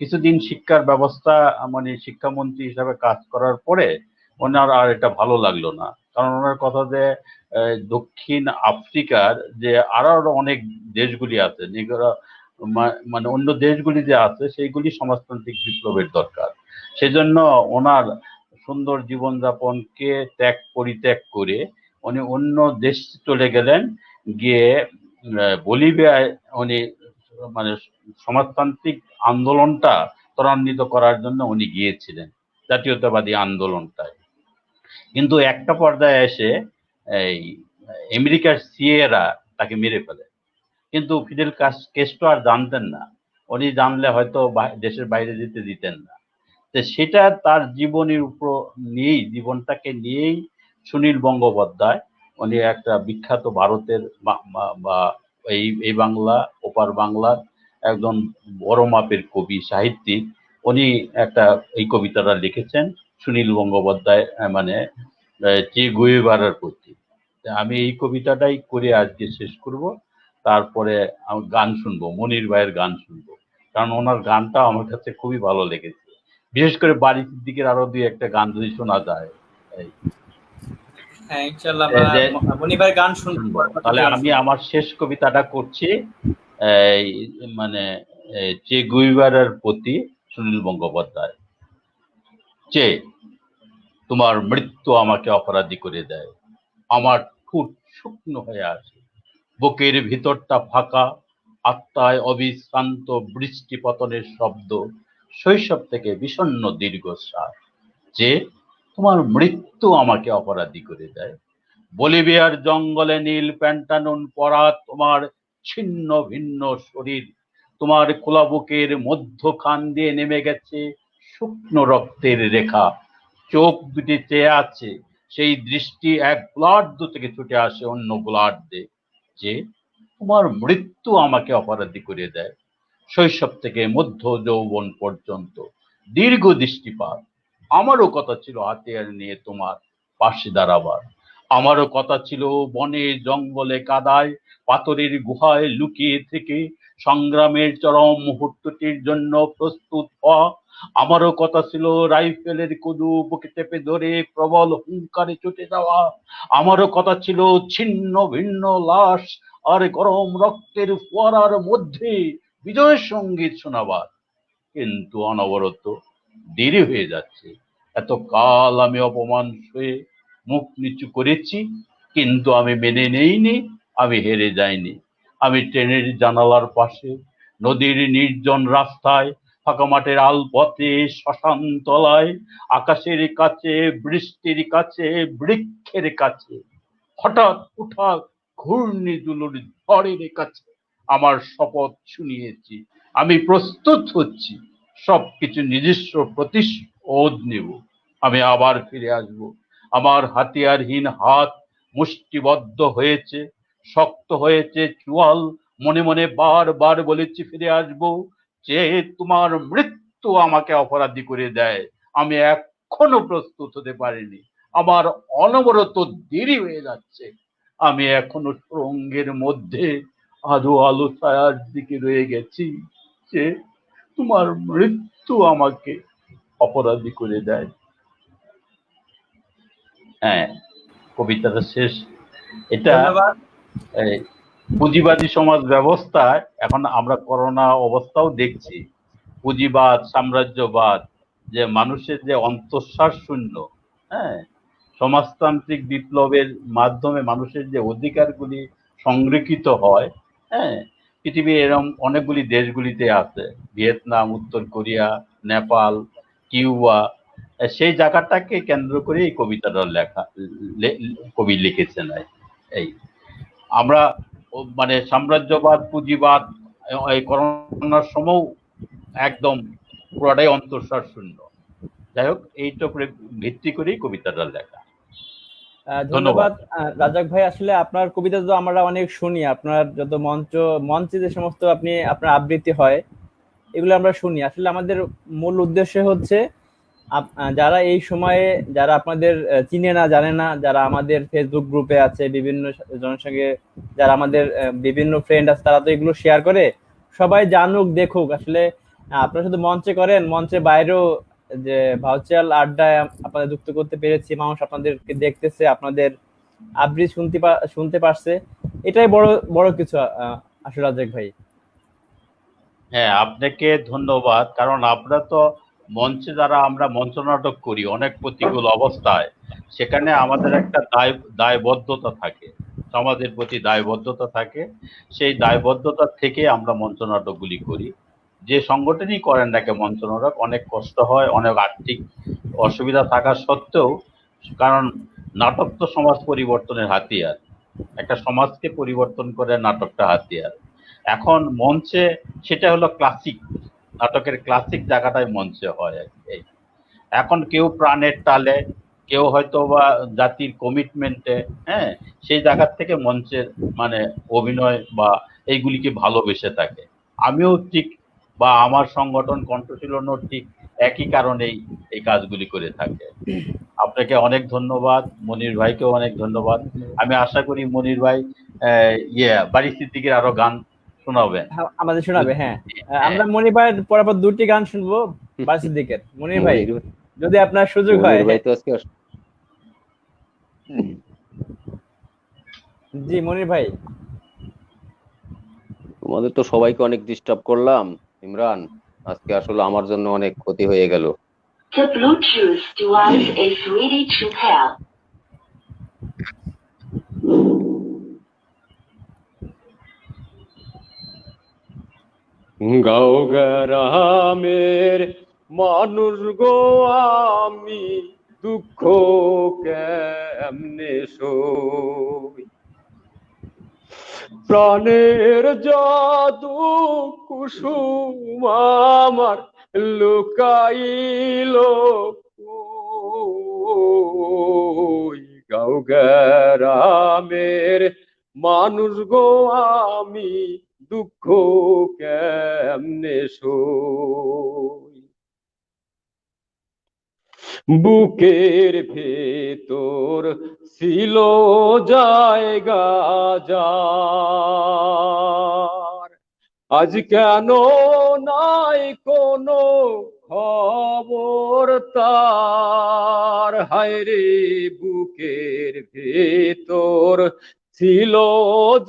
কিছুদিন শিক্ষার ব্যবস্থা মানে শিক্ষামন্ত্রী হিসাবে কাজ করার পরে ওনার আর এটা ভালো লাগলো না, কারণ ওনার কথা যে দক্ষিণ আফ্রিকার যে আরো অনেক দেশগুলি আছে যেগুলো মানে অন্য দেশগুলি যে আছে সেইগুলি সমাজতান্ত্রিক বিপ্লবের দরকার। সেজন্য ওনার সুন্দর জীবনযাপনকে পরিত্যাগ করে উনি অন্য দেশ চলে গেলেন, গিয়ে বলিভিয়ায় উনি মানে সমাজতান্ত্রিক আন্দোলনটা ত্বরান্বিত করার জন্য উনি গিয়েছিলেন, জাতীয়তাবাদী আন্দোলনটায়। কিন্তু একটা পর্যায়ে এসে এই আমেরিকার সিয়েরা তাকে মেরে ফেলে। কিন্তু ফিদেল ক্যাস্ট্রো আর জানতেন না, উনি জানলে হয়তো দেশের বাইরে যেতে দিতেন না। তো সেটা তার জীবনের উপর নিয়েই, জীবনটাকে নিয়েই সুনীল বন্দ্যোপাধ্যায়, উনি একটা বিখ্যাত ভারতের বা এই বাংলা ওপার বাংলার একজন বড় মাপের কবি সাহিত্যিক, উনি একটা এই কবিতাটা লিখেছেন সুনীল বন্দ্যোপাধ্যায় মানে চে গুয়েভারার প্রতি। আমি এই কবিতাটাই করে আজকে শেষ করব, তারপরে আমি গান শুনবো, মনির ভাইয়ের গান শুনবো, কারণ ওনার গানটা আমার কাছে খুবই ভালো লেগেছে, বিশেষ করে বাড়ির দিকের আরো দুই একটা গান যদি শোনা যায়। হ্যাঁ, ইনশাআল্লাহ আমরা মনিভাইয়ের গান শুনবো। তাহলে আমি আমার শেষ কবিতাটা করছি, মানে চে গুয়েভারার প্রতি, সুনীল বন্দ্যোপাধ্যায়। চে, তোমার মৃত্যু আমাকে অপরাধী করে দেয়, আমার ঠোঁট শুকনো হয়ে আসে, বুকের ভিতরটা ফাঁকা, আত্মায় অবিশ্রান্ত বৃষ্টি পতনের শব্দ, শৈশব থেকে বিষণ্ণ দীর্ঘশ্বাস। যে তোমার মৃত্যু আমাকে অপরাধী করে দেয়, বলিভিয়ার জঙ্গলে নীল প্যান্টানুন পরা তোমার ছিন্ন ভিন্ন শরীর, তোমার খোলা বুকের মধ্যখান দিয়ে নেমে গেছে শুকনো রক্তের রেখা, চোখ দুটি চেয়ে আছে, সেই দৃষ্টি এক গোলার্ধ থেকে ছুটে আসে অন্য গোলার্ধে। যে তোমার মৃত্যু আমাকে অপরাধী করে দেয়, শৈশব থেকে মধ্য যৌবন পর্যন্ত দীর্ঘ দৃষ্টিপাত। আমারও কথা ছিল হাতিয়ার নিয়ে তোমার পাশে দাঁড়াবার, আমারও কথা ছিল বনে জঙ্গলে কাদায় পাথরের গুহায় লুকিয়ে থেকে সংগ্রামের চরম মুহূর্তটির জন্য প্রস্তুত হওয়া, আমারও কথা ছিল রাইফেলের কুদু বুকে চেপে ধরে প্রবল হুঙ্কারে ছুটে যাওয়া, আমারও কথা ছিল ছিন্ন ভিন্ন লাশ আর গরম রক্তের ফোয়ারার মধ্যে বিজয় সঙ্গীত শোনাবার। কিন্তু অনবরত দেরি হয়ে যাচ্ছে, এত কাল আমি অপমান হয়ে মুখ নিচু করেছি, কিন্তু আমি মেনে নেইনি, আমি হেরে যাইনি। আমি ট্রেনের জানালার পাশে, নদীর নির্জন রাস্তায়, ফাঁকা মাঠের আলপথে, শ্মশান তলায়, আকাশের কাছে, বৃষ্টির কাছে, বৃক্ষের কাছে, হঠাৎ উঠা ঘূর্ণিঝড়ের ঝড়ের কাছে আমার শপথ শুনিয়েছি, আমি প্রস্তুত হচ্ছি, সবকিছু নিজস্ব প্রতিশোধ নেব, আমি আবার ফিরে আসব। আমার হাতিয়ারহীন হাত মুষ্টিবদ্ধ হয়েছে, শক্ত হয়েছে চুয়াল, মনে মনে বারবার বলেছি ফিরে আসব। যে তোমার মৃত্যু আমাকে অপরাধী করে দেয়, আমি এখনো প্রস্তুত হতে পারিনি, আমার অনবরত দেরি হয়ে যাচ্ছে, আমি এখনো সুড়ঙ্গের মধ্যে আধো আলো ছায়ার দিকে রয়ে গেছি। যে তোমার মৃত্যু আমাকে অপরাধী করে দেয়। হ্যাঁ, কবিতাটা শেষ। এটা পুঁজিবাদী সমাজ ব্যবস্থায় এখন আমরা করোনা অবস্থাও দেখছি, পুঁজিবাদ, সাম্রাজ্যবাদ, যে মানুষের যে অন্তঃশ্বাস শূন্য, হ্যাঁ, সমাজতান্ত্রিক বিপ্লবের মাধ্যমে মানুষের যে অধিকারগুলি সংরক্ষিত হয়, হ্যাঁ, পৃথিবীর এরকম অনেকগুলি দেশগুলিতে আছে, ভিয়েতনাম, উত্তর কোরিয়া, নেপাল, কিউবা, সেই জায়গাটাকে কেন্দ্র করে এই কবিতাটা কবি লিখেছেন। এই আমরা মানে সাম্রাজ্যবাদ, পুঁজিবাদ এই করোনার সময় একদম পুরোটাই অন্তঃশ্বাস শূন্য। যাই হোক, এইটার উপরে ভিত্তি করেই কবিতাটা লেখা। ধন্যবাদ রাজাক ভাই। আসলে আপনার কবিতা তো আমরা অনেক শুনি, আপনার যত মঞ্চে যে সমস্ত আপনার আবৃত্তি হয় এগুলো আমরা শুনি। আসলে আমাদের মূল উদ্দেশ্য হচ্ছে যারা এই সময়ে, যারা আপনাদের চিনে না, জানে না, যারা আমাদের ফেসবুক গ্রুপে আছে, বিভিন্ন জনের সঙ্গে যারা আমাদের বিভিন্ন ফ্রেন্ড আছে, তারা তো এগুলো শেয়ার করে, সবাই জানুক, দেখুক। আসলে আপনারা শুধু মঞ্চে করেন, মঞ্চে বাইরেও যে ভার্চুয়াল আড্ডায় আপনাদের যুক্ত করতে পেরেছি, মানুষ আপনাদেরকে দেখতেছে, আপনাদের আবৃত্তি শুনতে পারছে, এটাই বড় বড় কিছু আসলে রাজাক ভাই। হ্যাঁ, আপনাকে ধন্যবাদ, কারণ আপনারা তো মঞ্চে যারা আমরা মঞ্চনাটক করি অনেক প্রতিকূল অবস্থায়, সেখানে আমাদের একটা দায়বদ্ধতা থাকে, সমাজের প্রতি দায়বদ্ধতা থাকে। সেই দায়বদ্ধতা থেকে আমরা মঞ্চনাটকগুলি করি। যে সংগঠনই করেন না কেন মঞ্চনাটক, অনেক কষ্ট হয়, অনেক আর্থিক অসুবিধা থাকা সত্ত্বেও, কারণ নাটক তো সমাজ পরিবর্তনের হাতিয়ার, একটা সমাজকে পরিবর্তন করে নাটকটা হাতিয়ার। এখন মঞ্চে সেটা হলো ক্লাসিক, নাটকের ক্লাসিক জায়গাটাই মঞ্চে হয় আর কি। এখন কেউ প্রাণের টালে, কেউ হয়তো বা জাতির কমিটমেন্টে, হ্যাঁ, সেই জায়গা থেকে মঞ্চের মানে অভিনয় বা এইগুলিকে ভালোবেসে থাকে। আমিও ঠিক, বা আমার সংগঠন কণ্ঠশীলনও ঠিক একই কারণেই এই কাজগুলি করে থাকে। আপনাকে অনেক ধন্যবাদ, মনির ভাইকেও অনেক ধন্যবাদ। আমি আশা করি মনির ভাই বাড়ি সিদ্দিকের আরো গান শোনাবেন। আমাদের শোনাবে, হ্যাঁ। আমরা মনির ভাইয়ের পরপর 2টি গান শুনবো বাড়ি সিদ্দিকের। মনির ভাই, যদি আপনার সুযোগ হয়। ভাই তো আজকে জি মনির ভাই। তোমাদের তো সবাইকে অনেক ডিস্টার্ব করলাম ইমরান, আজকে আসলে আমার জন্য অনেক ক্ষতি হয়ে গেল। The Bluetooth device is ready to pair. গাঁও গ্রামের মানুষ গো আমি, দুঃখ কেমনে সই, প্রাণের জাদু কুসুম আমার লুকাইল কই। গাঁও গ্রামের মানুষ গো আমি, দুঃখ কেমনে সই, বুকের ভেতর ছিল জায়গা যার, আজ কেন নাই কোনো খবর তার। হায় রে বুকের ভেতর ছিল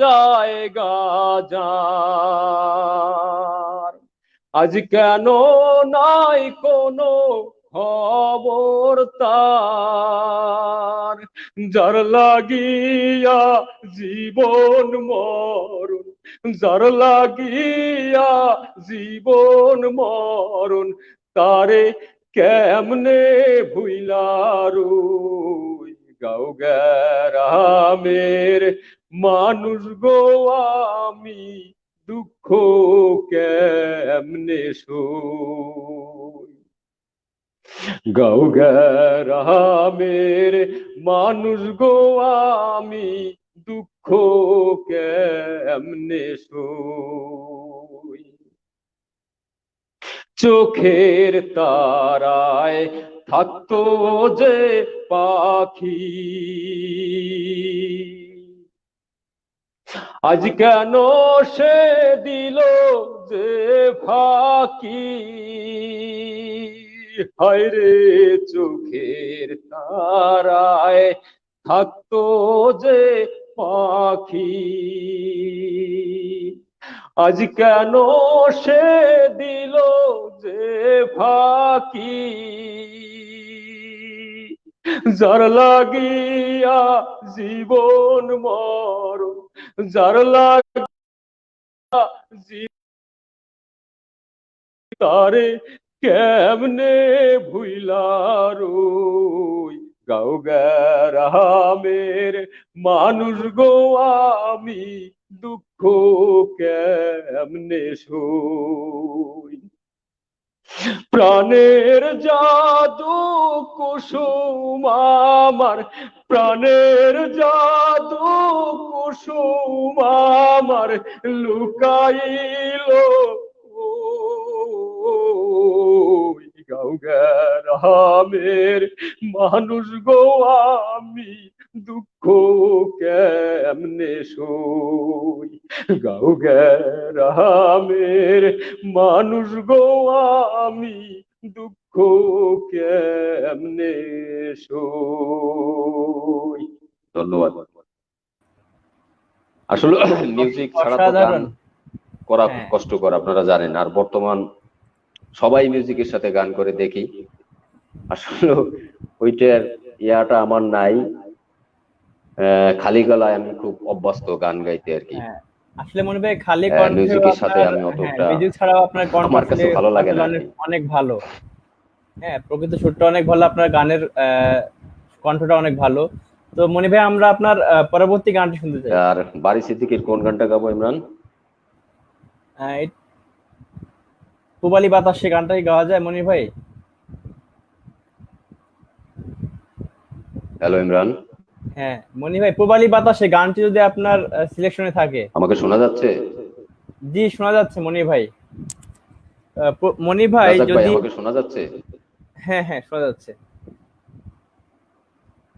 জায়গা যার, আজ কেন নাই কোনো খবর তার। যার লাগিয়া জীবন মরণ, যার লাগিয়া জীবন মরণ, তারে কেমনে ভুইলারুই। গাঁও গ্রামের মানুষ গো আমি, দুঃখ কেমনে সই। গাঁও গ্রামের মানুষ গো আমি, দুঃখ কেমনে সই। চোখের তারায় থাকতো যে পাখি, আজ কেন সে দিল যে ফাঁকি। হায় রে চোখের তারায় থাকতো যে পাখি, আজ কেন সে দিল যে ফাঁকি। যার লাগিয়া জীবন মরণ, যার লাগিয়া তারে কেমনে ভুইলারুই। গাঁও গ্রামের মানুষ গো আমি, দুঃখ কেমনে সই। প্রাণের জাদু কুসুম আমার, প্রাণের জাদু কুসুম আমার লুকাইল কই। গাঁও গ্রামের মানুষ গো আমি, দুঃখ কেমনে সই। গাঁও গ্রামের মানুষ গো আমি, দুঃখ কেমনে সই। ধন্যবাদ। আসলে মিউজিক ছাড়া তো গান করা খুব কষ্টকর, আপনারা জানেন। আর বর্তমান সবাই মিউজিকের সাথে গান করে দেখি। আসলে ওইটার ইয়াটা আমার নাই, খালি গলায় আমি খুব অভ্যস্ত গান গাইতে আর কি। হ্যাঁ, আসলে মনে ভাই খালি কণ্ঠেও মিউজিকের সাথে আপনার, আমি হ্যাঁ অতটা, মিউজিক ছাড়াও আপনার কণ্ঠ আমার আসলে কাছে ভালো লাগে আসলে না আর অনেক কি। অনেক ভালো। হ্যাঁ, প্রকৃত সুরটা অনেক ভালো, আপনার গানের কণ্ঠটা অনেক ভালো। তো মনি ভাই আমরা আপনার পরবর্তী গানটি শুনতে চাই। আর বাড়ি সিদ্দিকীর কোন গানটা গাবো ইমরান? এই পূবালী বাতাসে গানটাই গাওয়া যায় মনি ভাই? হ্যালো ইমরান, হ্যাঁ মনি ভাই, পূবালী বাতাসে গানটি যদি আপনার সিলেকশনে থাকে। আমাকে শোনা যাচ্ছে? জি শোনা যাচ্ছে মনি ভাই। মনি ভাই রাজাক ভাই, যদি, আমাকে শোনা যাচ্ছে? হ্যাঁ হ্যাঁ শোনা যাচ্ছে।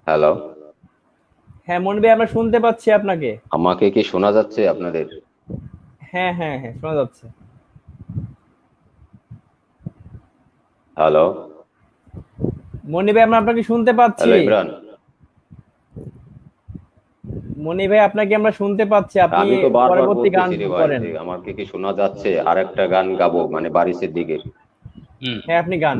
হ্যালো, হ্যাঁ মনি ভাই আমরা শুনতে পাচ্ছি আপনাকে। আমাকে কি শোনা যাচ্ছে আপনাদের? হ্যাঁ হ্যাঁ হ্যাঁ শোনা যাচ্ছে। হ্যালো মনি ভাই আমরা আপনাকে শুনতে পাচ্ছি। হ্যালো ইমরান, মনি ভাই আপনাকে আমরা শুনতে পাচ্ছি, আপনি আমি তো বারবার পরবর্তী গান বলতেছি রে ভাই করেন। যে আমাকে কি শোনা যাচ্ছে? আর একটা গান গাবো, মানে বাড়ি সিদ্দিকীর। হ্যাঁ আপনি গান।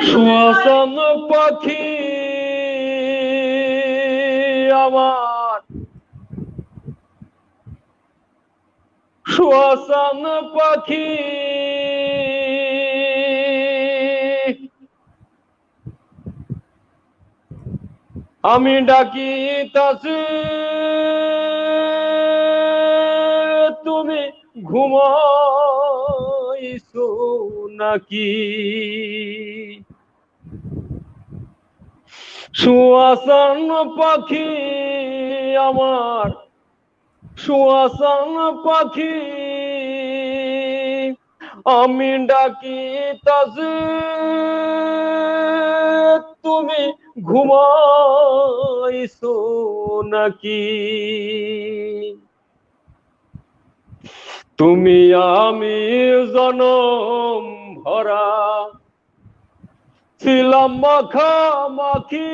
শ্মশান পাখি আমার, শ্মশান পাখি আমি ডাকিতাছি, তুমি ঘুমাইছো নাকি? সুয়াসান পাখি আমার, সুয়াসান পাখি আমি ডাকিতাছি, তুমি ঘুমাইছো নাকি? তুমি আমি জনম ভরা ছিলাম মাখামাখি,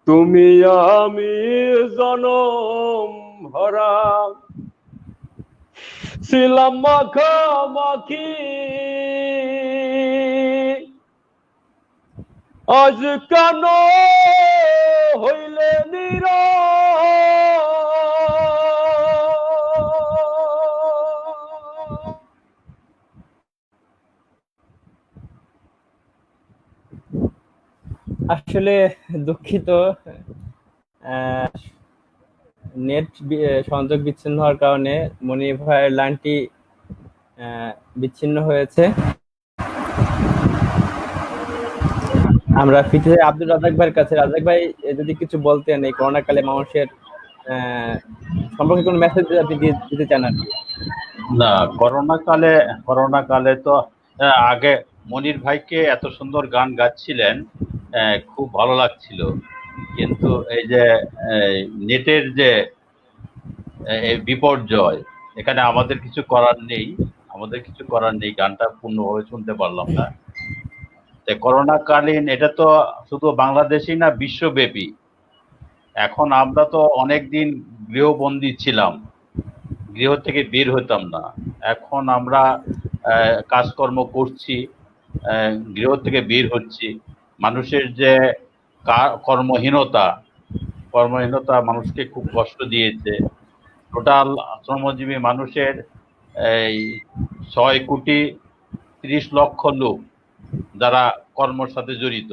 তুমি আমি জনম ভরা ছিলাম মাখামাখি, আজ কেন হইলে নীরব? আসলে দুঃখিত, নেট সংযোগ বিচ্ছিন্ন হওয়ার কারণে মনি ভাইয়ের লাইনটি বিচ্ছিন্ন হয়েছে। আমরা ফিরতে যাই আব্দুল রাজাক ভাইয়ের কাছে। রাজাক ভাই যদি কিছু বলতেন এই করোনাকালে মানুষের সম্পর্কে কোনো মেসেজ আপনি দিতে চান আর কি। না, করোনা কালে তো আগে মনির ভাইকে এত সুন্দর গান গাচ্ছিলেন, খুব ভালো লাগছিল। কিন্তু এই যে নেটের যে বিপর্যয়, এখানে আমাদের কিছু করার নেই, গানটা পূর্ণভাবে শুনতে পারলাম না। করোনাকালীন এটা তো শুধু বাংলাদেশই না, বিশ্বব্যাপী। এখন আমরা তো অনেকদিন গৃহবন্দী ছিলাম, গৃহ থেকে বের হতাম না। এখন আমরা কাজকর্ম করছি, গৃহ থেকে বের হচ্ছি। মানুষের যে কর্মহীনতা মানুষকে খুব কষ্ট দিয়েছে। টোটাল শ্রমজীবী মানুষের এই 6,30,00,000 লোক যারা কর্মের সাথে জড়িত।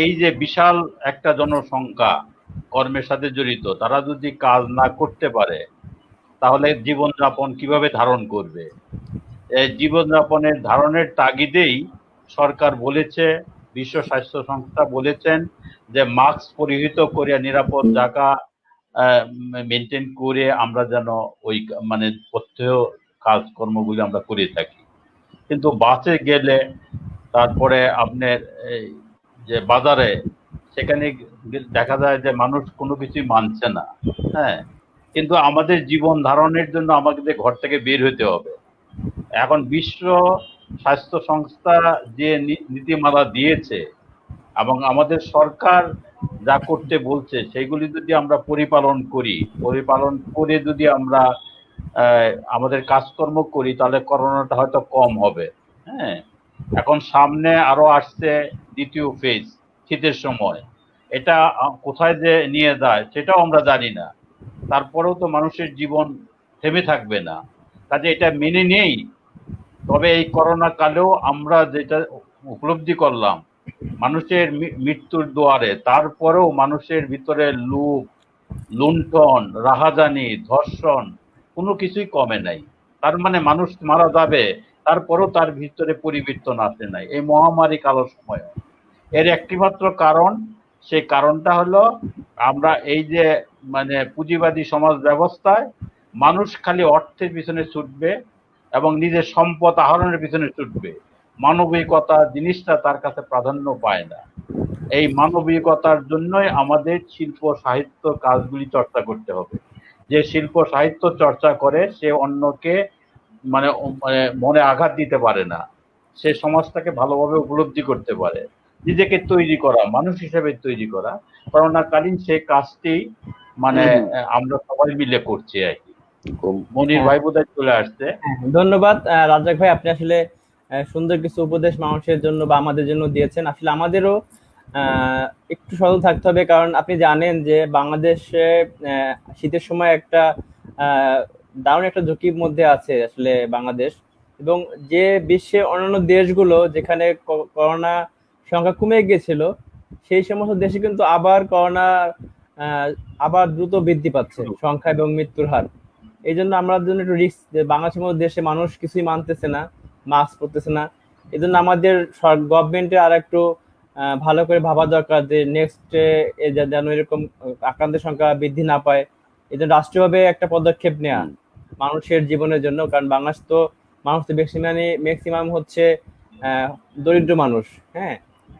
এই যে বিশাল একটা জনসংখ্যা কর্মের সাথে জড়িত, তারা যদি কাজ না করতে পারে তাহলে জীবনযাপন কিভাবে ধারণ করবে? এই জীবনযাপনের ধারণের তাগিদেই সরকার বলেছে, বিশ্ব স্বাস্থ্য সংস্থা বলেছেন যে মাস্ক পরিহিত করে নিরাপদ জায়গা মেনটেন করে আমরা যেন ওই মানে প্রত্যহ কাজকর্মগুলি আমরা করে থাকি। কিন্তু বাসে গেলে, তারপরে আপনার যে বাজারে, সেখানে দেখা যায় যে মানুষ কোনো কিছুই মানছে না। হ্যাঁ, কিন্তু আমাদের জীবন ধারণের জন্য আমাদের ঘর থেকে বের হতে হবে। এখন বিশ্ব স্বাস্থ্য সংস্থা যে নীতিমালা দিয়েছে এবং আমাদের সরকার যা করতে বলছে সেগুলি যদি আমরা পরিপালন করে যদি আমরা আমাদের কাজকর্ম করি তাহলে করোনাটা হয়তো কম হবে। হ্যাঁ, এখন সামনে আরো আসছে দ্বিতীয় ফেজ শীতের সময়, এটা কোথায় যে নিয়ে যায় সেটাও আমরা জানি না। তারপরেও তো মানুষের জীবন থেমে থাকবে না, কাজে এটা মেনে নেই। তবে এই করোনা কালেও আমরা যেটা উপলব্ধি করলাম মানুষের মৃত্যুর দুয়ারে, তারপরেও মানুষের ভিতরে লোভ, লুণ্ঠন, রাহাজানি, ধর্ষণ কোনো কিছুই কমে নাই। তার মানে মানুষ মারা যাবে, তারপরেও তার ভিতরে পরিবর্তন আসে নাই এই মহামারী কালো সময়। এর একটিমাত্র কারণ, সেই কারণটা হলো আমরা এই যে মানে পুঁজিবাদী সমাজ ব্যবস্থায় মানুষ খালি অর্থের পিছনে ছুটবে এবং নিজের সম্পদ আহরণের পিছনে ছুটবে, মানবিকতা জিনিসটা তার কাছে প্রাধান্য পায় না। এই মানবিকতার জন্যই আমাদের শিল্প সাহিত্য কাজগুলি চর্চা করতে হবে। যে শিল্প সাহিত্য চর্চা করে সে অন্যকে মানে মনে আঘাত দিতে পারে না, সে সমাজটাকে ভালোভাবে উপলব্ধি করতে পারে, নিজেকে তৈরি করা, মানুষ হিসেবে তৈরি করা। করোনাকালীন সেই কাজটি মানে আমরা সবাই মিলে করছি আর কি। মনির ভাই বোধহয় চলে আসছে। ধন্যবাদ রাজ্জাক ভাই, আপনি আসলে সুন্দর কিছু উপদেশ মানুষের জন্য বা আমাদের জন্য দিয়েছেন। আসলে আমাদেরও একটু সতর্ক থাকতে হবে, কারণ আপনি জানেন যে বাংলাদেশে শীতের সময় একটা দারুণ একটা ঝুঁকির মধ্যে আছে আসলে বাংলাদেশ, এবং যে বিশ্বের অন্যান্য দেশগুলো যেখানে করোনা সংখ্যা কমে গিয়েছিল সেই সমস্ত দেশে কিন্তু আবার করোনা আবার দ্রুত বৃদ্ধি পাচ্ছে সংখ্যা এবং মৃত্যুর হার। এই জন্য আমাদের জন্য একটু রিস্ক, যে বাংলাদেশের মতো দেশে মানুষ কিছুই মানতেছে না, মাস্ক পরতেছে না। এই জন্য আমাদের গভর্নমেন্টের আর একটু ভালো করে ভাবা দরকার যে নেক্সট যেন এরকম আক্রান্তের সংখ্যা বৃদ্ধি না পায়। এই জন্য রাষ্ট্রীয়ভাবে একটা পদক্ষেপ নেওয়া মানুষের জীবনের জন্য, কারণ বাংলাদেশ তো মানুষ তো ম্যাক্সিমাম হচ্ছে দরিদ্র মানুষ। হ্যাঁ,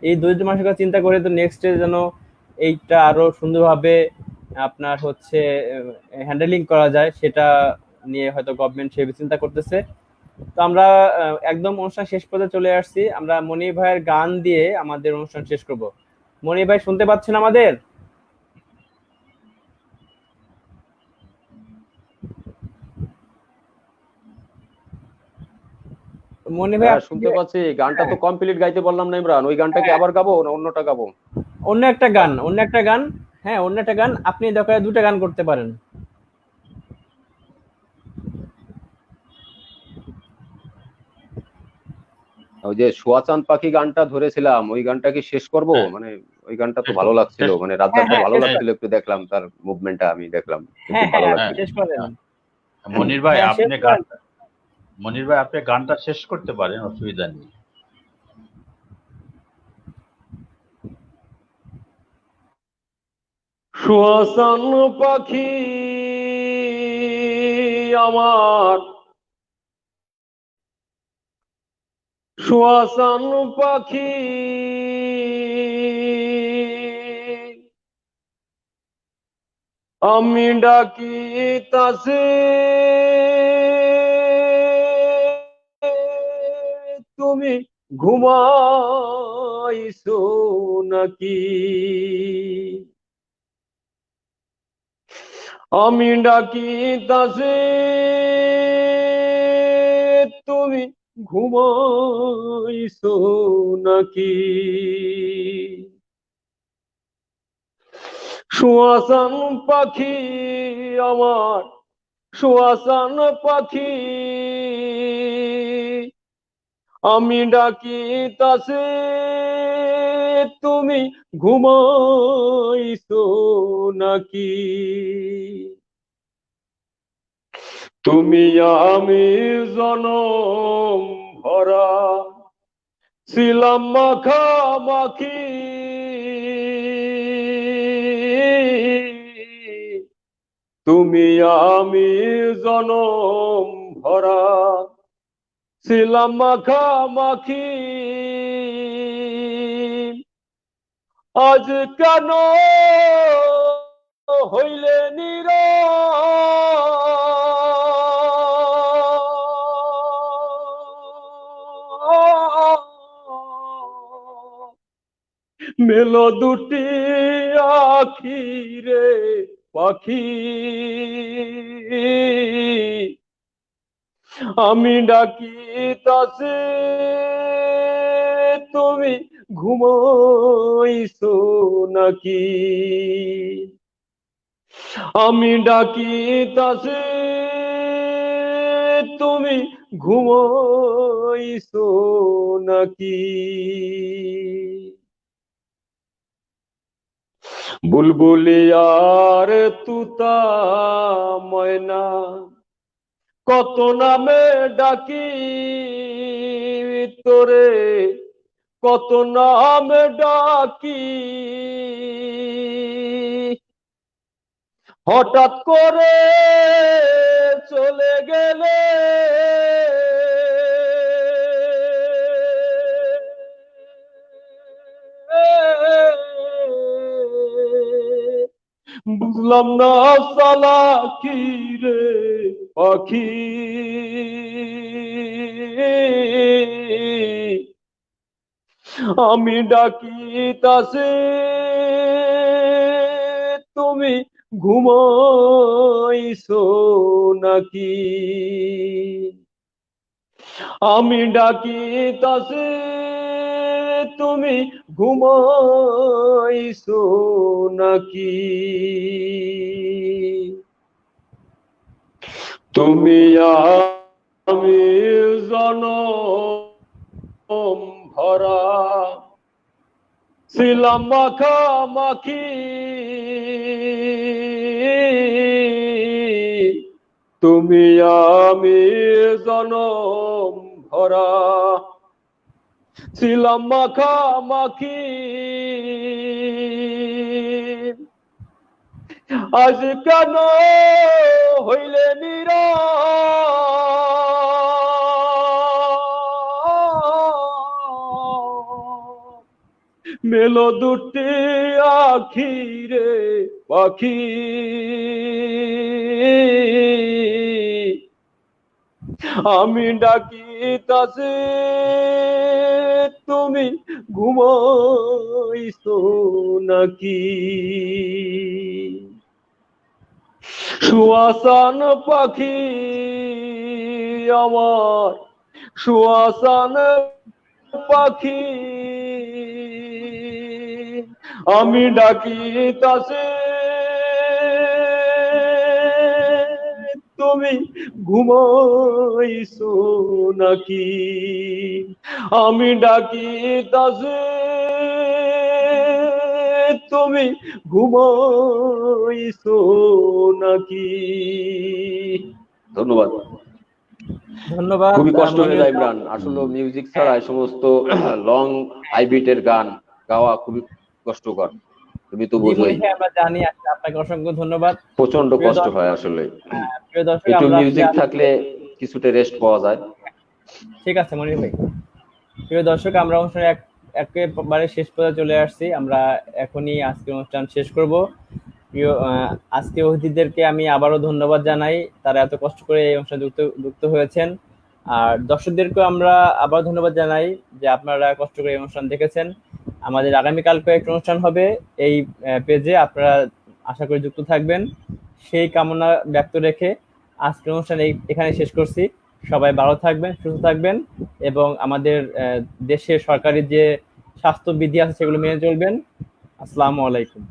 এই দরিদ্র মানুষের কথা চিন্তা করে তো নেক্সটে যেন এইটা আরো সুন্দরভাবে আপনার হচ্ছে হ্যান্ডেলিং করা যায়, সেটা নিয়ে হয়তো গভর্নমেন্ট সেভাবে চিন্তা করতেছে। তো আমরা একদম অনুষ্ঠান শেষ পর্যায়ে চলে আসছি, আমরা মনির ভাইয়ের গান দিয়ে আমাদের অনুষ্ঠান শেষ করব। মনির ভাই শুনতে পাচ্ছেন আমাদের? মনির ভাই শুনতে পাচ্ছি। গানটা তো কমপ্লিট গাইতে বললাম না ইমরান, ওই গানটা কি আবার গাবো না অন্যটা গাবো? অন্য একটা গান, হ্যাঁ অন্য একটা গান, আপনি দরকার দুটো গান করতে পারেন। ওই যে সোয়াচাঁদ পাখি গানটা ধরেছিলাম, ওই গানটা কি শেষ করব? মানে ওই গানটা তো ভালো লাগছিল, মানে রাজ্জাকটা ভালো লাগছিল, একটু দেখলাম তার মুভমেন্টটা, আমি দেখলাম ভালো লাগছিল। শেষ করেন মনির ভাই, আপনি গানটা শেষ করতে পারেন, অসুবিধা নেই। সোয়াচান পাখি আমার, সোয়াচান পাখি আমি ডাকিতাছি তুমি ঘুমাইছো নাকি, আমি ডাকিতাছি তুমি ঘুমাইছো নাকি, সোয়াচান পাখি আমার, সোয়াচান পাখি আমি ডাকিতাছি তুমি ঘুমাইছো নাকি, তুমি আমি জনম ভরা ছিলাম মাখামাখি, তুমি আমি জনম ভরা ছিলাম মাখামাখি, আজ কেন হইলে নীরব, মেলো দুটি আখি রে পাখি, আমি ডাকি তাসে তুমি ঘুমাইছো নাকি, আমি ডাকি তাসে তুমি ঘুমাইছো নাকি। বুলবুলি আর তুতা ময়না কত নামে ডাকি তোরে, কত নামে ডাকি, হঠাৎ করে চলে গেলে বুঝলাম না সালা কি রে পাখি, আমি ডাকি তাসে তুমি ঘুমাইছো নাকি, আমি ডাকি তাসে তুমি ঘুমাইছো নাকি। তুমি আমি জনম ভরা ছিলাম মাখামাখি, তুমি আমি জনম ভরা ছিলাম মাখামাখি, আজ কেন হইলে নীরব, মেলো দুটি আখি রে পাখি, আমি ডাকি তাসে তুমি ঘুমাইছো নাকি। সুয়াসান পাখি আমার, সুয়াসান পাখি, আমি ডাকি তাসে তুমি ঘুমাইছো নাকি, আমি ডাকি তাসে তুমি ঘুমাইছো নাকি। ধন্যবাদ। ধন্যবাদ। খুবই কষ্ট হয়ে যায় ইমরান, আসলে মিউজিক ছাড়া এই সমস্ত লং হাইবিটের গান গাওয়া খুবই কষ্টকর, তুমি তো জি বোঝোই। মনির ভাই, আমরা জানি। আপনাকে অসংখ্য ধন্যবাদ। প্রচন্ড প্রিয় কষ্ট দর্শক, হয় আসলে, প্রিয় দর্শক, একটু আমরা মিউজিক থাকলে কিছুটা রেস্ট পাওয়া যায়। ঠিক আছে মনির ভাই। প্রিয় দর্শক, আমরা অনুষ্ঠানে একেবারে শেষ পর্যায়ে চলে আসছি। আমরা এখনই আজকের অনুষ্ঠান শেষ করব। প্রিয় আজকে অতিথিদেরকে আমি আবারও ধন্যবাদ জানাই, তারা এত কষ্ট করে এই অনুষ্ঠানে যুক্ত হয়েছেন। আর দর্শকদেরকেও আমরা আবার ধন্যবাদ জানাই যে আপনারা কষ্ট করে এই অনুষ্ঠান দেখেছেন। আমাদের আগামীকাল কয়েকটা অনুষ্ঠান হবে এই পেজে, আপনারা আশা করি যুক্ত থাকবেন। সেই কামনা ব্যক্ত রেখে আজকের অনুষ্ঠান এখানে শেষ করছি। সবাই ভালো থাকবেন, সুস্থ থাকবেন এবং আমাদের দেশের সরকারি যে স্বাস্থ্যবিধি আছে সেগুলো মেনে চলবেন। আসসালামু আলাইকুম।